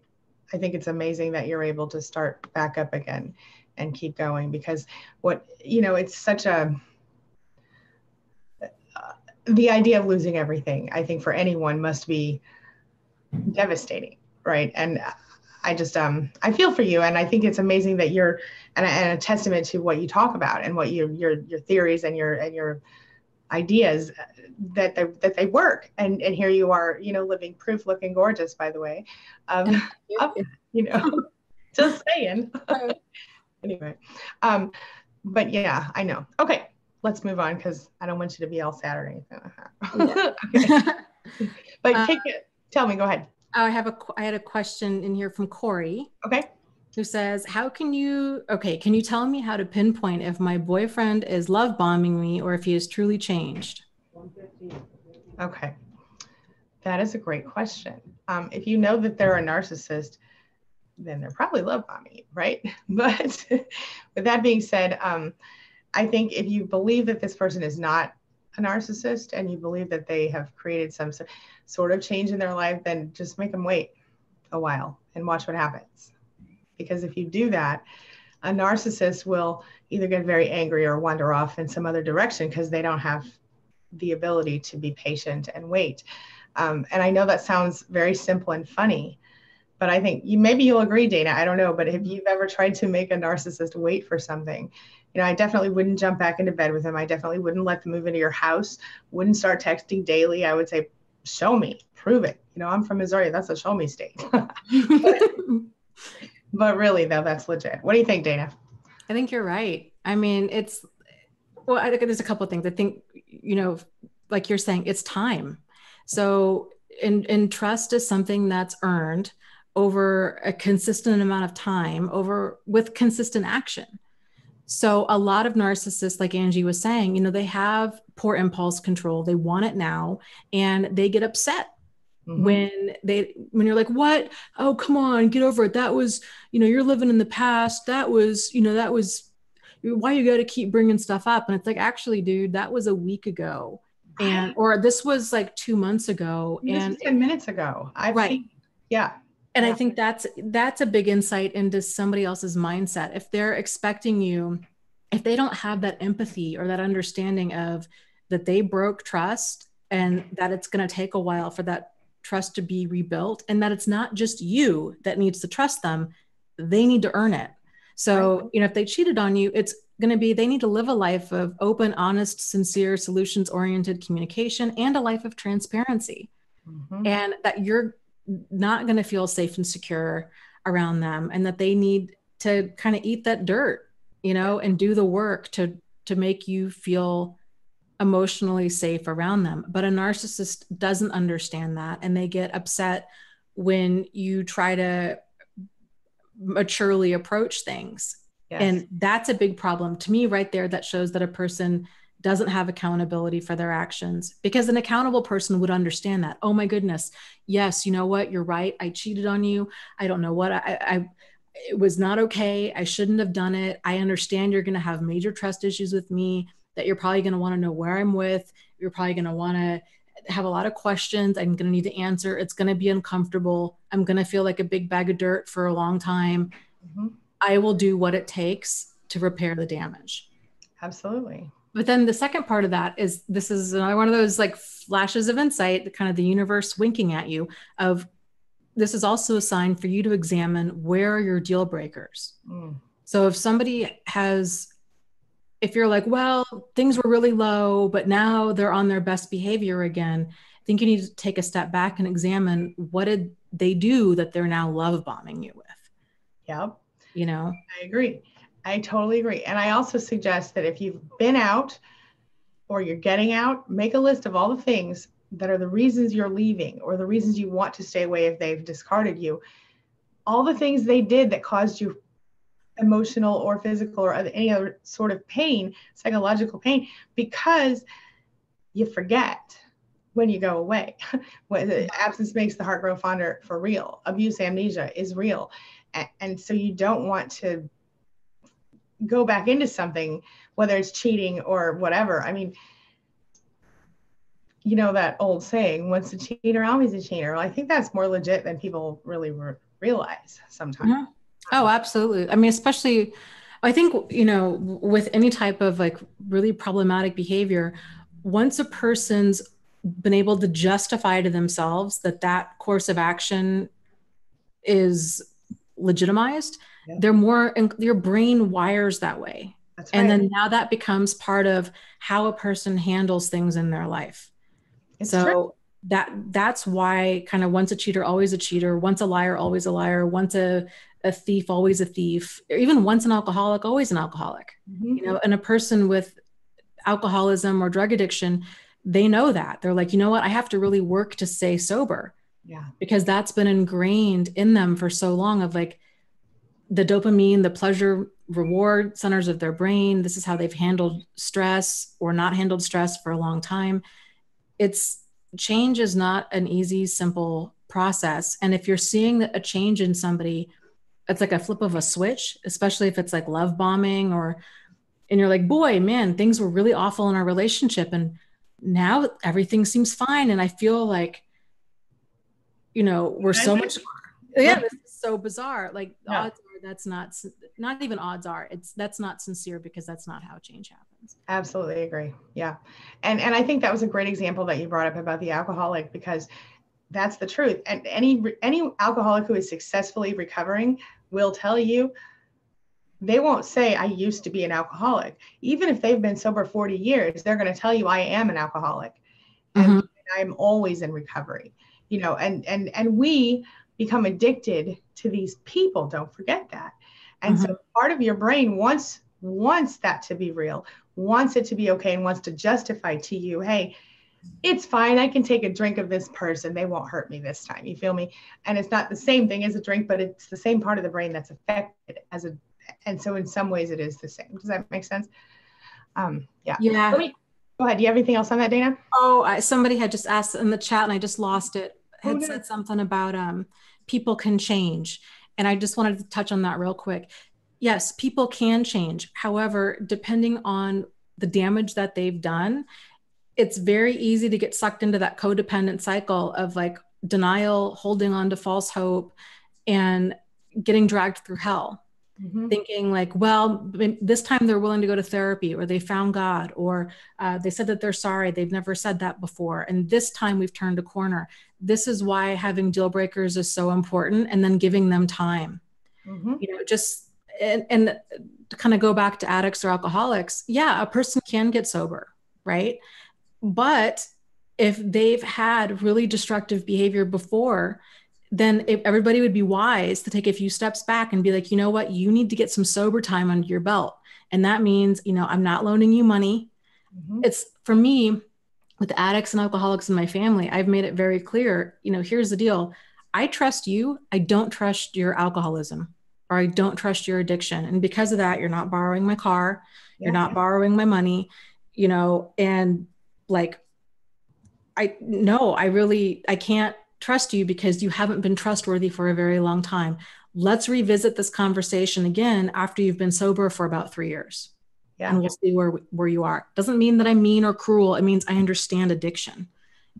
think it's amazing that you're able to start back up again and keep going because it's such the idea of losing everything, I think for anyone must be devastating. Right. And I just, I feel for you. And I think it's amazing that you're, and a testament to what you talk about and what your theories and your ideas that they work. And here you are, living proof, looking gorgeous, by the way. Just saying. Anyway. But yeah, I know. Okay. Let's move on because I don't want you to be all sad or anything like that. Okay. But tell me, go ahead. I had a question in here from Corey. Okay. Who says, can you tell me how to pinpoint if my boyfriend is love bombing me or if he has truly changed? Okay. That is a great question. If you know that they're a narcissist, then they're probably love bombing you, right? But with that being said, I think if you believe that this person is not a narcissist and you believe that they have created some sort of change in their life, then just make them wait a while and watch what happens. Because if you do that, a narcissist will either get very angry or wander off in some other direction because they don't have the ability to be patient and wait. And I know that sounds very simple and funny, but I think maybe you'll agree, Dana, I don't know, but if you've ever tried to make a narcissist wait for something, I definitely wouldn't jump back into bed with them. I definitely wouldn't let them move into your house, wouldn't start texting daily. I would say, show me, prove it. I'm from Missouri. That's a show me state. But really, though, that's legit. What do you think, Dana? I think you're right. I mean, I think there's a couple of things. I think, like you're saying, it's time. So, and trust is something that's earned over a consistent amount of time, with consistent action. So a lot of narcissists, like Angie was saying, they have poor impulse control. They want it now, and they get upset when you're like, what? Oh, come on, get over it. That was, you're living in the past. That was why you got to keep bringing stuff up. And it's like, actually, dude, that was a week ago. Or this was like 2 months ago. And 10 minutes ago. Yeah. And I think that's a big insight into somebody else's mindset. If they're expecting you, if they don't have that empathy or that understanding of that they broke trust and that it's going to take a while for that trust to be rebuilt, and that it's not just you that needs to trust them, they need to earn it. So, if they cheated on you, it's going to be, they need to live a life of open, honest, sincere, solutions-oriented communication and a life of transparency. And that you're not going to feel safe and secure around them, and that they need to kind of eat that dirt, and do the work to make you feel emotionally safe around them. But a narcissist doesn't understand that, and they get upset when you try to maturely approach things. Yes. And that's a big problem to me right there. That shows that a person doesn't have accountability for their actions, because an accountable person would understand that. Oh my goodness. Yes. You know what? You're right. I cheated on you. I don't know what it was not okay. I shouldn't have done it. I understand you're going to have major trust issues with me, that you're probably going to want to know where I'm with. You're probably going to want to have a lot of questions. I'm going to need to answer. It's going to be uncomfortable. I'm going to feel like a big bag of dirt for a long time. Mm-hmm. I will do what it takes to repair the damage. Absolutely. But then the second part of that is, this is another one of those like flashes of insight, the kind of the universe winking at you of, this is also a sign for you to examine where are your deal breakers. So if somebody has, if you're like, well, things were really low, but now they're on their best behavior again, I think you need to take a step back and examine, what did they do that they're now love bombing you with? Yep. You know, I agree. I totally agree. And I also suggest that if you've been out or you're getting out, make a list of all the things that are the reasons you're leaving or the reasons you want to stay away if they've discarded you. All the things they did that caused you emotional or physical or any other sort of pain, psychological pain, because you forget when you go away. When absence makes the heart grow fonder, for real. Abuse amnesia is real. And so you don't want to go back into something, whether it's cheating or whatever. I mean, you know, that old saying, once a cheater, always a cheater. Well, I think that's more legit than people really realize sometimes. Mm-hmm. Oh, absolutely. I mean, especially, I think, you know, with any type of like really problematic behavior, once a person's been able to justify to themselves that that course of action is legitimized, they're more, your brain wires that way. That's right. And then now that becomes part of how a person handles things in their life. It's so true. That's why kind of once a cheater, always a cheater, once a liar, always a liar, once a thief, always a thief, or even once an alcoholic, always an alcoholic. Mm-hmm. You know, and a person with alcoholism or drug addiction, they know that. They're like, you know what, I have to really work to stay sober. Yeah. Because that's been ingrained in them for so long, of like the dopamine, the pleasure reward centers of their brain. This is how they've handled stress or not handled stress for a long time. Change is not an easy, simple process. And if you're seeing a change in somebody, it's like a flip of a switch, especially if it's like love bombing and you're like, boy, man, things were really awful in our relationship. And now everything seems fine. And I feel like, you know, we're so much, yeah, this is so bizarre. Like odds are that's not even odds are, that's not sincere, because that's not how change happens. Absolutely agree. Yeah. And I think that was a great example that you brought up about the alcoholic, because that's the truth. And any alcoholic who is successfully recovering will tell you, they won't say, I used to be an alcoholic. Even if they've been sober 40 years, they're going to tell you, I am an alcoholic. And mm-hmm. I'm always in recovery, you know, and we become addicted to these people. Don't forget that. And mm-hmm. so part of your brain wants that to be real, wants it to be okay, and wants to justify to you, hey, it's fine. I can take a drink of this person. They won't hurt me this time. You feel me? And it's not the same thing as a drink, but it's the same part of the brain that's affected and so in some ways it is the same. Does that make sense? Yeah. Yeah. Go ahead. Do you have anything else on that, Dana? Oh, somebody had just asked in the chat and I just lost it. Said something about people can change. And I just wanted to touch on that real quick. Yes, people can change. However, depending on the damage that they've done, it's very easy to get sucked into that codependent cycle of like denial, holding on to false hope, and getting dragged through hell. Mm-hmm. Thinking like, well, this time they're willing to go to therapy, or they found God, or they said that they're sorry. They've never said that before. And this time we've turned a corner. This is why having deal breakers is so important. And then giving them time, mm-hmm. you know, just, and to kind of go back to addicts or alcoholics. Yeah, a person can get sober, right? But if they've had really destructive behavior before, then everybody would be wise to take a few steps back and be like, you know what, you need to get some sober time under your belt. And that means, you know, I'm not loaning you money. Mm-hmm. It's for me with addicts and alcoholics in my family, I've made it very clear, you know, here's the deal. I trust you. I don't trust your alcoholism, or I don't trust your addiction. And because of that, you're not borrowing my car. You're not borrowing my money. and like, I can't trust you because you haven't been trustworthy for a very long time. Let's revisit this conversation again after you've been sober for about 3 years. Yeah. And we'll see where you are. Doesn't mean that I'm mean or cruel. It means I understand addiction,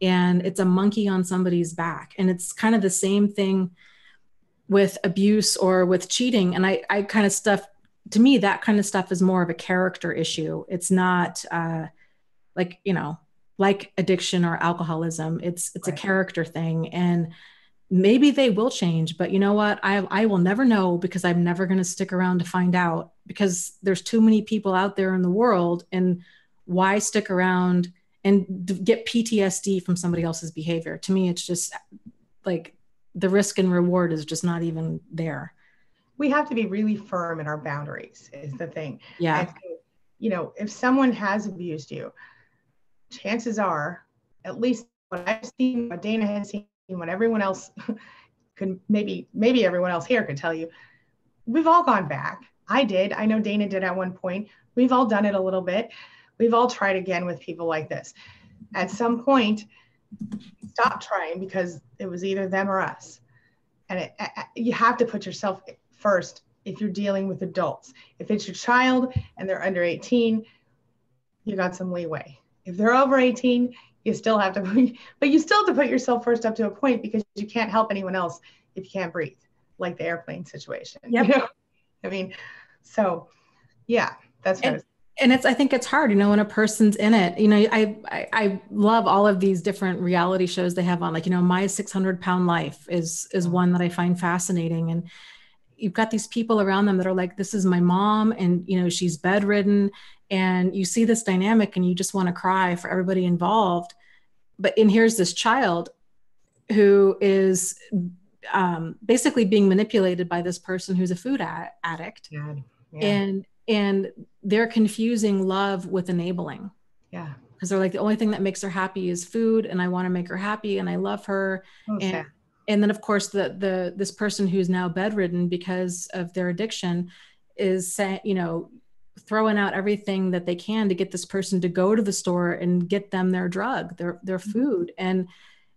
and it's a monkey on somebody's back. And it's kind of the same thing with abuse or with cheating. And I kind of stuff, to me, that kind of stuff is more of a character issue. It's not like, like addiction or alcoholism. It's a character thing. And maybe they will change, but you know what? I will never know, because I'm never going to stick around to find out, because there's too many people out there in the world. And why stick around and get PTSD from somebody else's behavior? To me, it's just like the risk and reward is just not even there. We have to be really firm in our boundaries is the thing. Yeah. And so, if someone has abused you, chances are, at least what I've seen, what Dana has seen, what everyone else could, maybe everyone else here could tell you, we've all gone back. I did. I know Dana did at one point. We've all done it a little bit. We've all tried again with people like this. At some point, stop trying, because it was either them or us. And you have to put yourself first if you're dealing with adults. If it's your child and they're under 18, you got some leeway. If they're over 18, you still have to, but you still have to put yourself first up to a point, because you can't help anyone else if you can't breathe, like the airplane situation. Yep. I mean, so yeah, that's what and I think it's hard, when a person's in it. I love all of these different reality shows they have on, like, My 600-Pound Life is one that I find fascinating. And you've got these people around them that are like, this is my mom, and she's bedridden, and you see this dynamic and you just want to cry for everybody involved. And here's this child who is basically being manipulated by this person who's a food addict. Yeah. And they're confusing love with enabling. Yeah. Because they're like, the only thing that makes her happy is food, and I want to make her happy, and I love her. And then of course this person who's now bedridden because of their addiction is saying, throwing out everything that they can to get this person to go to the store and get them their drug, their food. And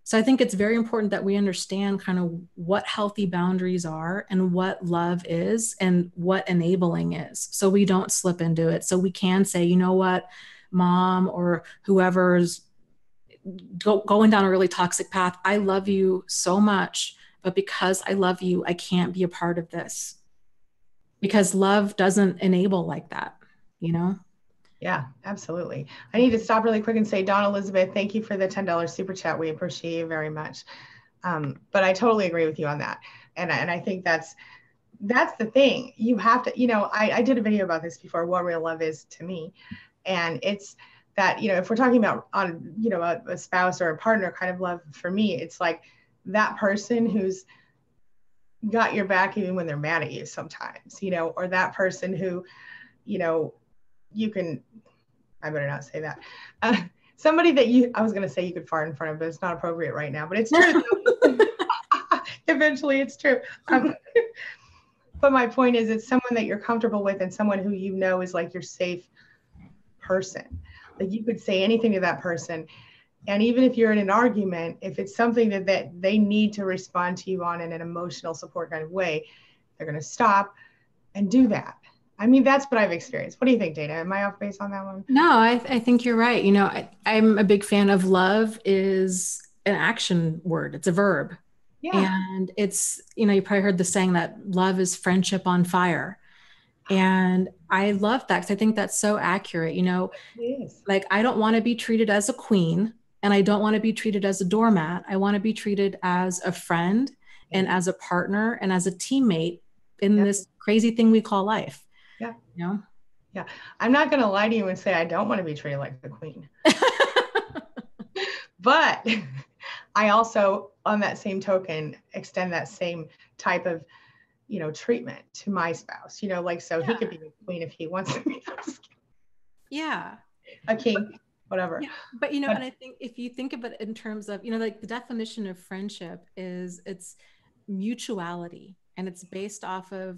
so I think it's very important that we understand kind of what healthy boundaries are and what love is and what enabling is, so we don't slip into it. So we can say, you know what, mom or whoever's going down a really toxic path, I love you so much, but because I love you, I can't be a part of this, because love doesn't enable like that, Yeah, absolutely. I need to stop really quick and say, Dawn Elizabeth, thank you for the $10 super chat. We appreciate you very much. But I totally agree with you on that. And I think that's the thing. You have to, I did a video about this before, what real love is to me. And it's that, if we're talking about on, a spouse or a partner kind of love, for me, it's like that person who's got your back even when they're mad at you sometimes, or that person who, you can, I better not say that. Somebody that I was going to say you could fart in front of, but it's not appropriate right now, but it's true. Eventually it's true. But my point is, it's someone that you're comfortable with and someone who is like your safe person. Like you could say anything to that person. And even if you're in an argument, if it's something that they need to respond to you on in an emotional support kind of way, they're going to stop and do that. I mean, that's what I've experienced. What do you think, Dana? Am I off base on that one? No, I think you're right. I'm a big fan of love is an action word. It's a verb. Yeah. And it's, you probably heard the saying that love is friendship on fire. And I love that, because I think that's so accurate. It is. Like, I don't want to be treated as a queen, and I don't want to be treated as a doormat. I want to be treated as a friend and as a partner and as a teammate in this crazy thing we call life. Yeah. Yeah. I'm not going to lie to you and say I don't want to be treated like the queen. But I also, on that same token, extend that same type of, treatment to my spouse, he could be the queen if he wants to be. Yeah. A king, whatever. Yeah. But, and I think if you think of it in terms of, like the definition of friendship is it's mutuality, and it's based off of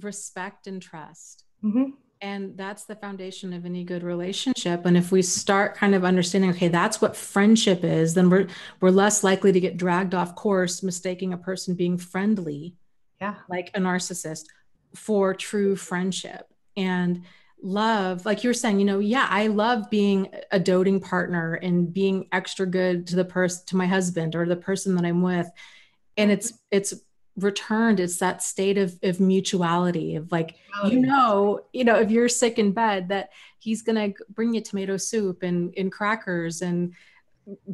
respect and trust. Mm-hmm. And that's the foundation of any good relationship. And if we start kind of understanding, okay, that's what friendship is, then we're less likely to get dragged off course, mistaking a person being friendly, like a narcissist, for true friendship. And love, like you're saying, yeah, I love being a doting partner and being extra good to the person, to my husband or the person that I'm with. And it's returned. It's that state of mutuality of like, if you're sick in bed, that he's going to bring you tomato soup and crackers and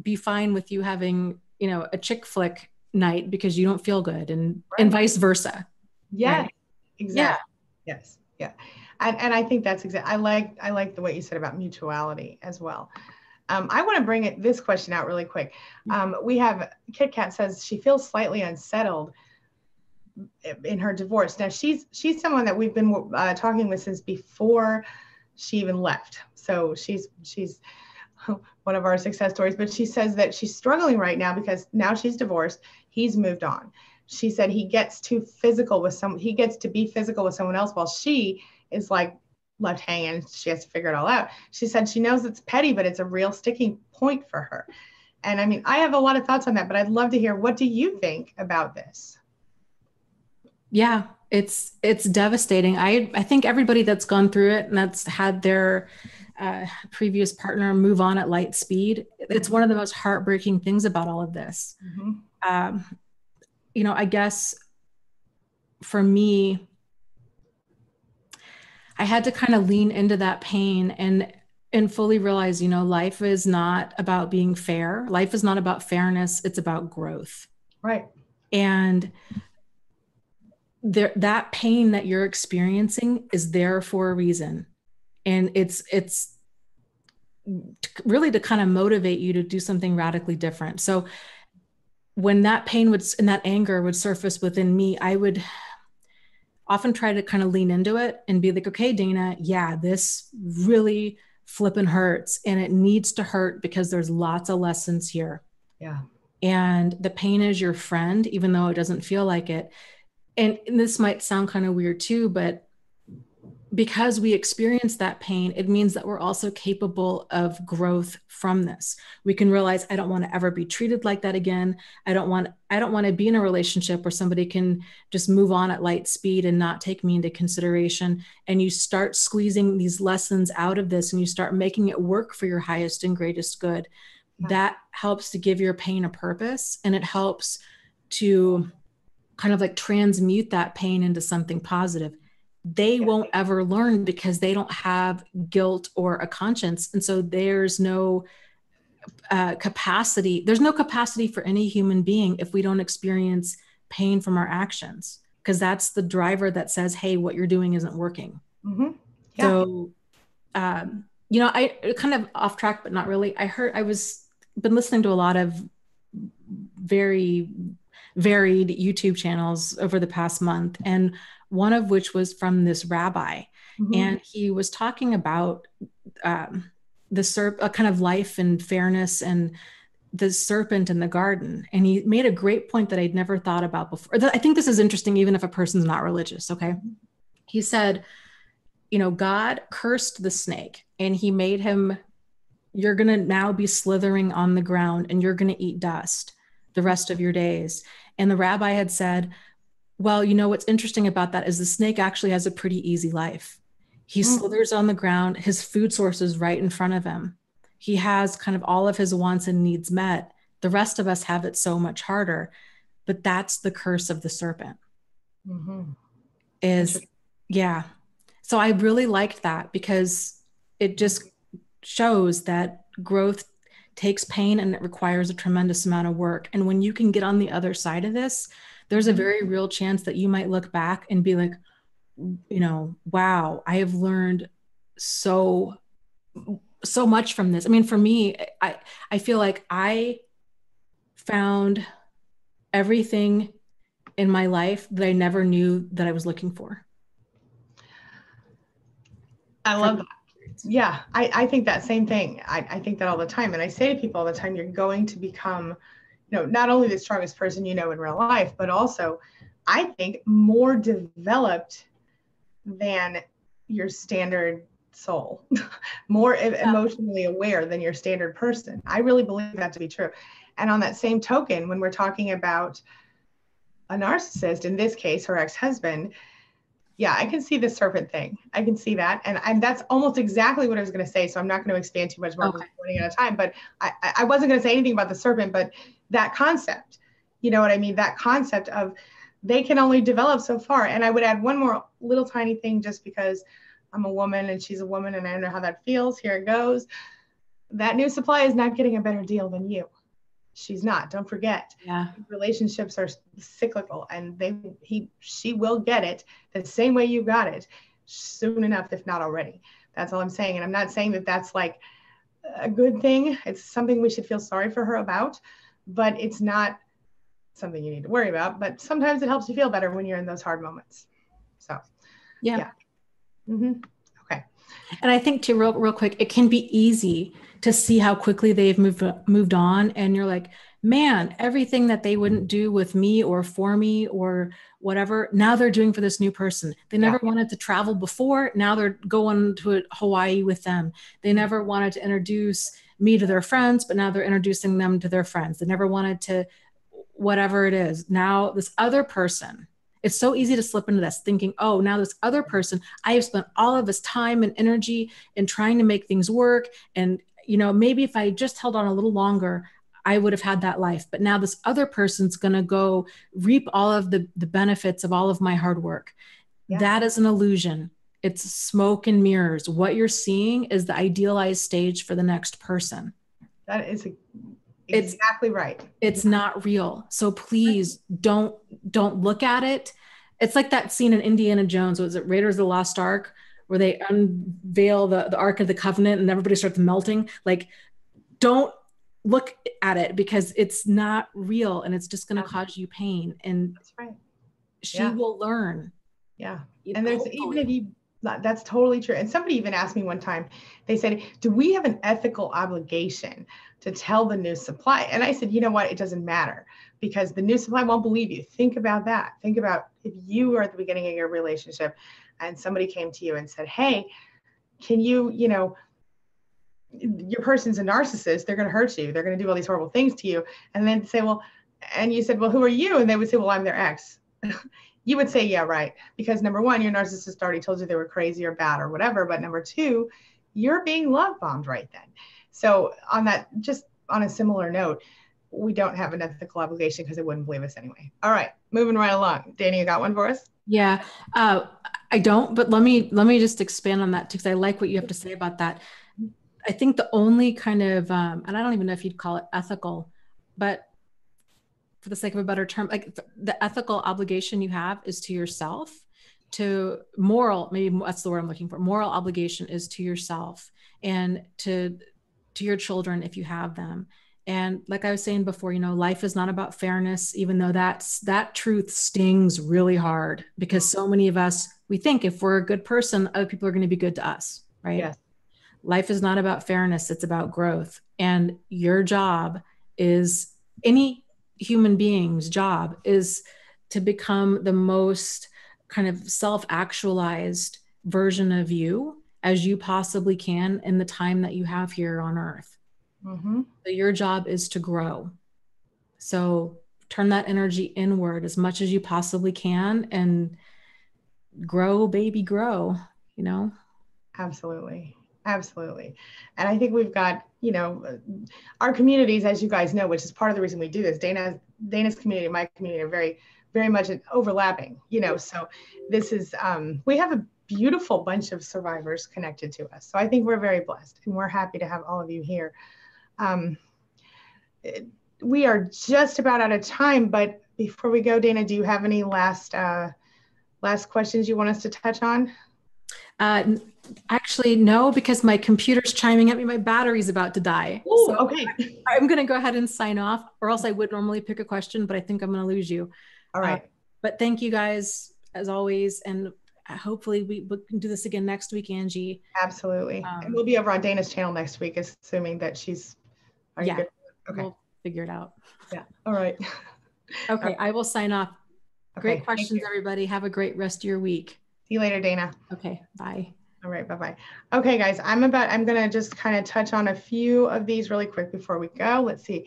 be fine with you having, a chick flick night because you don't feel good, and vice versa. Yeah, right? Exactly. Yeah. Yes. Yeah. And I think that's exactly, I like the way you said about mutuality as well. I want to bring this question out really quick. We have Kit Kat says she feels slightly unsettled in her divorce. Now she's someone that we've been talking with since before she even left. So she's one of our success stories, but she says that she's struggling right now because now she's divorced. He's moved on. She said he gets to be physical with someone else while she is like left hanging. She has to figure it all out. She said she knows it's petty, but it's a real sticking point for her. And I mean, I have a lot of thoughts on that, but I'd love to hear, what do you think about this? Yeah, it's devastating. I think everybody that's gone through it and that's had their previous partner move on at light speed, it's one of the most heartbreaking things about all of this. Mm-hmm. I guess for me, I had to kind of lean into that pain and fully realize, life is not about being fair. Life is not about fairness. It's about growth. Right. And that pain that you're experiencing is there for a reason. And it's really to kind of motivate you to do something radically different. So when that pain and that anger would surface within me, I would often try to kind of lean into it and be like, okay, Dana, yeah, this really flipping hurts and it needs to hurt because there's lots of lessons here. Yeah. And the pain is your friend, even though it doesn't feel like it. And this might sound kind of weird too, but because we experience that pain, it means that we're also capable of growth from this. We can realize, I don't want to ever be treated like that again. I don't want to be in a relationship where somebody can just move on at light speed and not take me into consideration. And you start squeezing these lessons out of this and you start making it work for your highest and greatest good. Yeah. That helps to give your pain a purpose, and it helps to kind of like transmute that pain into something positive. They won't ever learn because they don't have guilt or a conscience. And so there's no capacity. There's no capacity for any human being if we don't experience pain from our actions, because that's the driver that says, hey, what you're doing isn't working. Mm-hmm. Yeah. So, I kind of off track, but not really. Been listening to a lot of very varied YouTube channels over the past month, and one of which was from this rabbi. Mm-hmm. And he was talking about the kind of life and fairness and the serpent in the garden. And he made a great point that I'd never thought about before. I think this is interesting, even if a person's not religious. Okay. He said, God cursed the snake and he made him, you're going to now be slithering on the ground and you're going to eat dust the rest of your days. And the rabbi had said, well, what's interesting about that is the snake actually has a pretty easy life. He slithers on the ground. His food source is right in front of him. He has kind of all of his wants and needs met. The rest of us have it so much harder, but that's the curse of the serpent. Mm-hmm. Yeah. So I really liked that because it just shows that growth takes pain and it requires a tremendous amount of work. And when you can get on the other side of this, there's a very real chance that you might look back and be like, wow, I have learned so much from this. I mean, for me, I feel like I found everything in my life that I never knew that I was looking for. I love that. Yeah, I think that same thing. I think that all the time. And I say to people all the time, you're going to become, not only the strongest person in real life, but also, I think, more developed than your standard soul, more emotionally aware than your standard person. I really believe that to be true. And on that same token, when we're talking about a narcissist, in this case, her ex-husband, yeah, I can see the serpent thing. I can see that. And that's almost exactly what I was going to say. So I'm not going to expand too much more because we're running out of time. But I wasn't going to say anything about the serpent, but that concept, you know what I mean? That concept of they can only develop so far. And I would add one more little tiny thing just because I'm a woman and she's a woman and I don't know how that feels. Here it goes. That new supply is not getting a better deal than you. She's not. Don't forget. Yeah. Relationships are cyclical, and she will get it the same way you got it soon enough, if not already. That's all I'm saying. And I'm not saying that that's like a good thing. It's something we should feel sorry for her about, but it's not something you need to worry about. But sometimes it helps you feel better when you're in those hard moments. So, yeah. Mm-hmm. Okay. And I think too, real quick, it can be easy to see how quickly they've moved on. And you're like, man, everything that they wouldn't do with me or for me or whatever, now they're doing for this new person. They never wanted to travel before. Now they're going to Hawaii with them. They never wanted to introduce me to their friends, but now they're introducing them to their friends. They never wanted to, whatever it is. Now this other person, it's so easy to slip into this thinking, oh, now this other person, I have spent all of this time and energy in trying to make things work. And, you know, maybe if I just held on a little longer, I would have had that life. But now this other person's going to go reap all of the benefits of all of my hard work. Yeah. That is an illusion. It's smoke and mirrors. What you're seeing is the idealized stage for the next person. That is exactly right. It's not real. So please don't look at it. It's like that scene in Indiana Jones. Was it Raiders of the Lost Ark, where they unveil the Ark of the Covenant and everybody starts melting? Like, don't look at it because it's not real and it's just going to cause you pain. And that's right. She will learn. Yeah. And there's even if you, that's totally true. And somebody even asked me one time, they said, do we have an ethical obligation to tell the new supply? And I said, you know what? It doesn't matter because the new supply won't believe you. Think about that. Think about if you were at the beginning of your relationship and somebody came to you and said, hey, can you, you know, your person's a narcissist. They're going to hurt you. They're going to do all these horrible things to you. And then say, well, and you said, well, who are you? And they would say, well, I'm their ex. You would say, yeah, right. Because number one, your narcissist already told you they were crazy or bad or whatever. But number two, you're being love bombed right then. So on that, just on a similar note, we don't have an ethical obligation because they wouldn't believe us anyway. All right, moving right along. Danny, you got one for us? Yeah, I don't, but let me just expand on that too, because I like what you have to say about that. I think the only kind of, and I don't even know if you'd call it ethical, but for the sake of a better term, like the ethical obligation you have is to yourself. To moral, maybe that's the word I'm looking for. Moral obligation is to yourself and to your children if you have them. And like I was saying before, you know, life is not about fairness, even though that truth stings really hard because so many of us, we think if we're a good person, other people are going to be good to us, right? Yes. Life is not about fairness. It's about growth. And your job is, any human being's job is to become the most kind of self-actualized version of you as you possibly can in the time that you have here on earth. Mm-hmm. So your job is to grow. So turn that energy inward as much as you possibly can and grow, baby, grow, you know? Absolutely. Absolutely. And I think we've got, you know, our communities, as you guys know, which is part of the reason we do this, Dana's community, my community are very, very much overlapping, you know, so this is, we have a beautiful bunch of survivors connected to us. So I think we're very blessed and we're happy to have all of you here. We are just about out of time, but before we go, Dana, do you have any last questions you want us to touch on? Actually, no, because my computer's chiming at me. My battery's about to die. Ooh, so okay. I'm going to go ahead and sign off, or else I would normally pick a question, but I think I'm going to lose you. All right. But thank you guys as always. And hopefully we can do this again next week, Angie. Absolutely. And we'll be over on Dana's channel next week, assuming that she's, are you good? Okay. We'll figure it out. Yeah. All right. Okay. I will sign off. Great questions, everybody. Have a great rest of your week. See you later, Dana. Okay, bye. All right, bye-bye. Okay, guys, I'm gonna just kind of touch on a few of these really quick before we go. Let's see.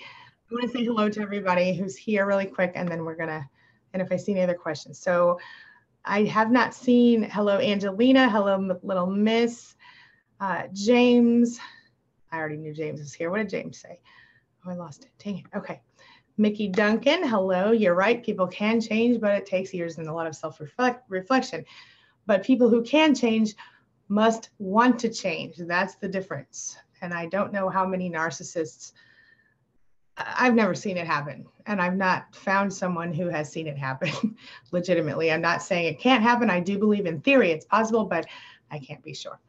I want to say hello to everybody who's here really quick, and then and if I see any other questions. So I have not seen, hello, Angelina, hello, little miss, James. I already knew James was here. What did James say? Oh, I lost it. Dang it. Okay. Mickey Duncan, hello. You're right. People can change, but it takes years and a lot of self-reflection. But people who can change must want to change. That's the difference. And I don't know how many narcissists, I've never seen it happen. And I've not found someone who has seen it happen legitimately. I'm not saying it can't happen. I do believe in theory it's possible, but I can't be sure.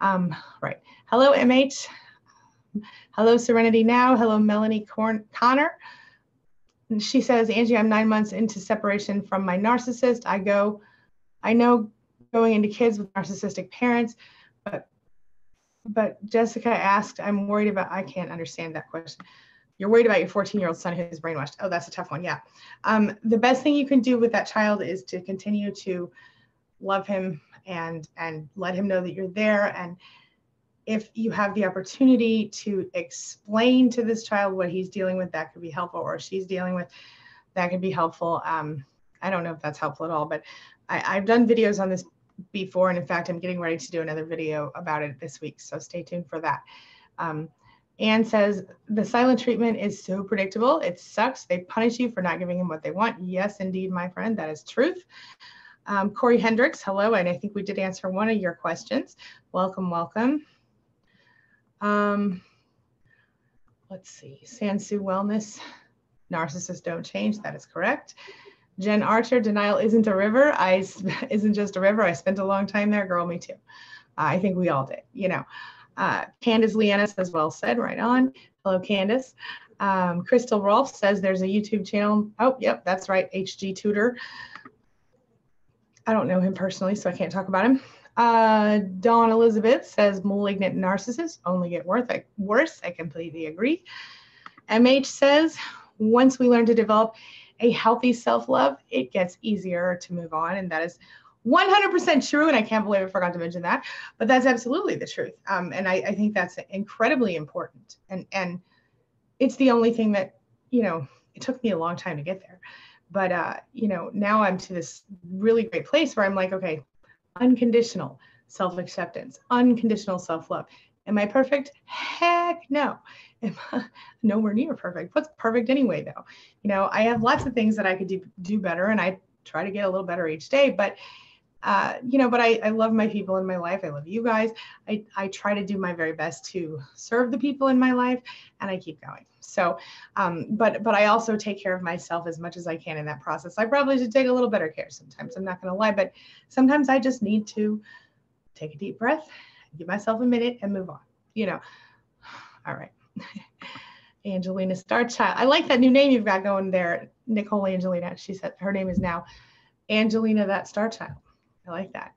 Right. Hello, MH. Hello, Serenity Now. Hello, Melanie Connor. She says, Angie, I'm 9 months into separation from my narcissist. I know going into kids with narcissistic parents, but Jessica asked, I'm worried about, I can't understand that question. You're worried about your 14-year-old son who's brainwashed. Oh, that's a tough one. Yeah. The best thing you can do with that child is to continue to love him and let him know that you're there. And if you have the opportunity to explain to this child what he's dealing with, that could be helpful, or she's dealing with, that could be helpful. I don't know if that's helpful at all, but I've done videos on this before. And in fact, I'm getting ready to do another video about it this week. So stay tuned for that. Anne says, the silent treatment is so predictable. It sucks. They punish you for not giving them what they want. Yes, indeed, my friend, that is truth. Corey Hendricks, hello. And I think we did answer one of your questions. Welcome, welcome. Let's see, Sansu Wellness, narcissists don't change. That is correct. Jen Archer, denial isn't a river. Isn't just a river. I spent a long time there. Girl, me too. I think we all did, you know. Candace Leanna says, well said, right on. Hello, Candace. Crystal Rolfe says there's a YouTube channel. Oh, yep, that's right, HG Tutor. I don't know him personally, so I can't talk about him. Dawn Elizabeth says malignant narcissists only get worse. I completely agree. MH says once we learn to develop a healthy self-love, it gets easier to move on. And that is 100% true. And I can't believe I forgot to mention that, but that's absolutely the truth. And I think that's incredibly important. And it's the only thing that, you know, it took me a long time to get there. But, you know, now I'm to this really great place where I'm like, okay, unconditional self-acceptance, unconditional self-love. Am I perfect? Heck no. Am I nowhere near perfect. What's perfect anyway, though? You know, I have lots of things that I could do better, and I try to get a little better each day. But, you know, but I love my people in my life. I love you guys. I try to do my very best to serve the people in my life, and I keep going. So, but I also take care of myself as much as I can in that process. I probably should take a little better care sometimes. I'm not going to lie, but sometimes I just need to take a deep breath, give myself a minute, and move on. You know. All right. Angelina Starchild. I like that new name you've got going there, Nicole Angelina. She said her name is now Angelina that Starchild. I like that.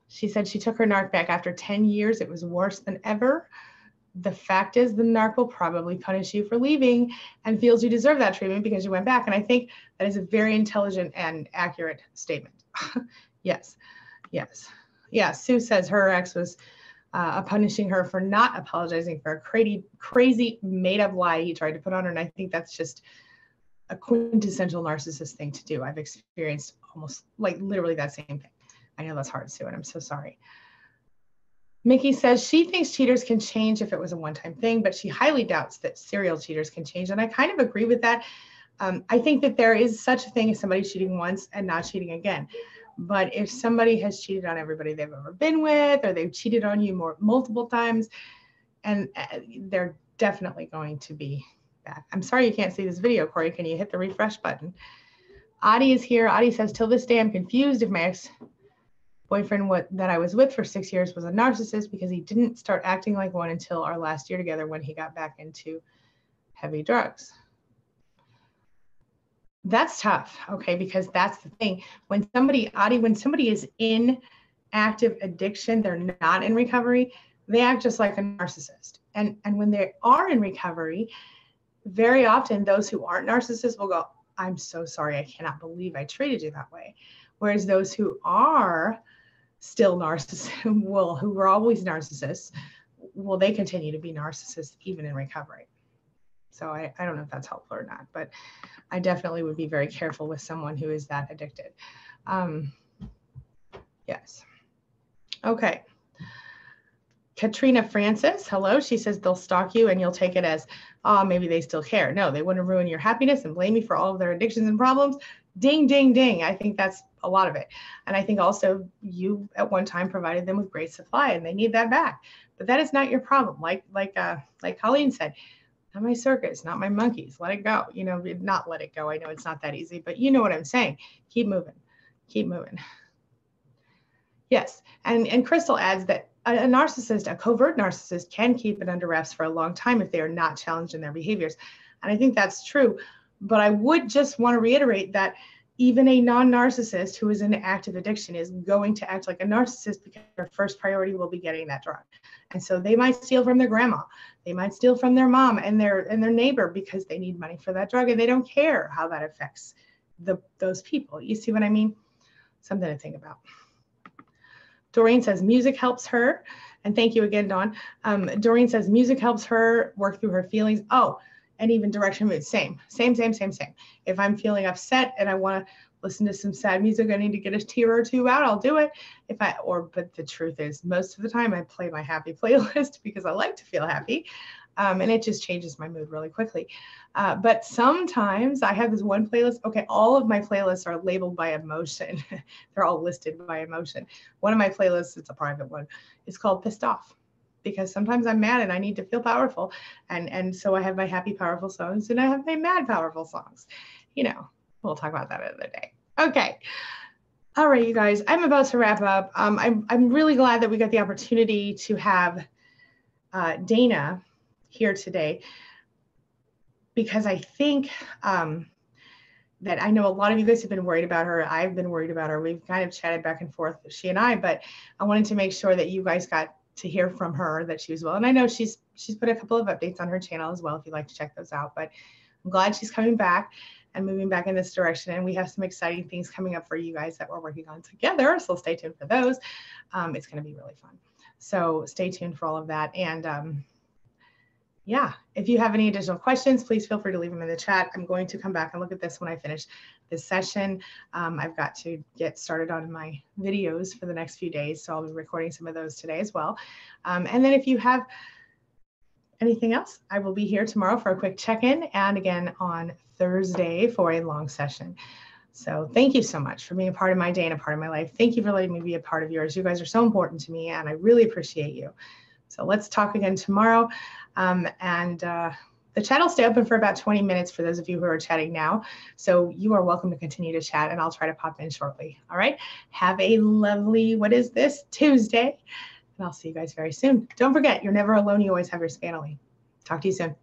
She said she took her narc back after 10 years. It was worse than ever. The fact is the narc will probably punish you for leaving and feels you deserve that treatment because you went back. And I think that is a very intelligent and accurate statement. Yes. Yes. Yeah. Sue says her ex was punishing her for not apologizing for a crazy made up lie he tried to put on her. And I think that's just a quintessential narcissist thing to do. I've experienced almost like literally that same thing. I know that's hard, Sue, and I'm so sorry. Mickey says she thinks cheaters can change if it was a one-time thing, but she highly doubts that serial cheaters can change. And I kind of agree with that. I think that there is such a thing as somebody cheating once and not cheating again. But if somebody has cheated on everybody they've ever been with, or they've cheated on you multiple times, and they're definitely going to be back. I'm sorry you can't see this video, Corey. Can you hit the refresh button? Adi is here. Adi says, till this day, I'm confused if my ex-boyfriend that I was with for 6 years was a narcissist because he didn't start acting like one until our last year together when he got back into heavy drugs. That's tough, okay, because that's the thing. When somebody is in active addiction, they're not in recovery, they act just like a narcissist. And when they are in recovery, very often those who aren't narcissists will go, I'm so sorry, I cannot believe I treated you that way. Whereas those who are still narcissists, well, who were always narcissists, will they continue to be narcissists even in recovery? So I don't know if that's helpful or not, but I definitely would be very careful with someone who is that addicted. Yes. Okay. Katrina Francis, hello. She says they'll stalk you and you'll take it as, oh, maybe they still care. No, they want to ruin your happiness and blame you for all of their addictions and problems. Ding, ding, ding. I think that's a lot of it. And I think also you at one time provided them with great supply and they need that back. But that is not your problem. Like Colleen said, not my circus, not my monkeys. Let it go. You know, not let it go. I know it's not that easy, but you know what I'm saying. Keep moving. Keep moving. Yes. And Crystal adds that a narcissist, a covert narcissist, can keep it under wraps for a long time if they are not challenged in their behaviors. And I think that's true. But I would just want to reiterate that even a non-narcissist who is in active addiction is going to act like a narcissist because their first priority will be getting that drug. And so they might steal from their grandma. They might steal from their mom and their neighbor because they need money for that drug and they don't care how that affects those people. You see what I mean? Something to think about. Doreen says music helps her. And thank you again, Dawn. Doreen says music helps her work through her feelings. Oh, and even direction mood, same. If I'm feeling upset and I want to listen to some sad music, I need to get a tear or two out, I'll do it. But the truth is most of the time I play my happy playlist because I like to feel happy. And it just changes my mood really quickly. But sometimes I have this one playlist. Okay, all of my playlists are labeled by emotion. They're all listed by emotion. One of my playlists, it's a private one, is called Pissed Off. Because sometimes I'm mad and I need to feel powerful. And so I have my happy, powerful songs and I have my mad, powerful songs. You know, we'll talk about that another day. Okay. All right, you guys, I'm about to wrap up. I'm really glad that we got the opportunity to have Dana here today because I think that I know a lot of you guys have been worried about her. I've been worried about her. We've kind of chatted back and forth, she and I, but I wanted to make sure that you guys got to hear from her that she was well. And I know she's put a couple of updates on her channel as well, if you'd like to check those out, but I'm glad she's coming back and moving back in this direction. And we have some exciting things coming up for you guys that we're working on together. So stay tuned for those. It's going to be really fun. So stay tuned for all of that. And yeah, if you have any additional questions, please feel free to leave them in the chat. I'm going to come back and look at this when I finish this session. I've got to get started on my videos for the next few days, so I'll be recording some of those today as well. And then if you have anything else, I will be here tomorrow for a quick check-in and again on Thursday for a long session. So thank you so much for being a part of my day and a part of my life. Thank you for letting me be a part of yours. You guys are so important to me and I really appreciate you. So let's talk again tomorrow. The chat will stay open for about 20 minutes for those of you who are chatting now. So you are welcome to continue to chat and I'll try to pop in shortly. All right. Have a lovely, what is this, Tuesday? And I'll see you guys very soon. Don't forget, you're never alone. You always have your family. Talk to you soon.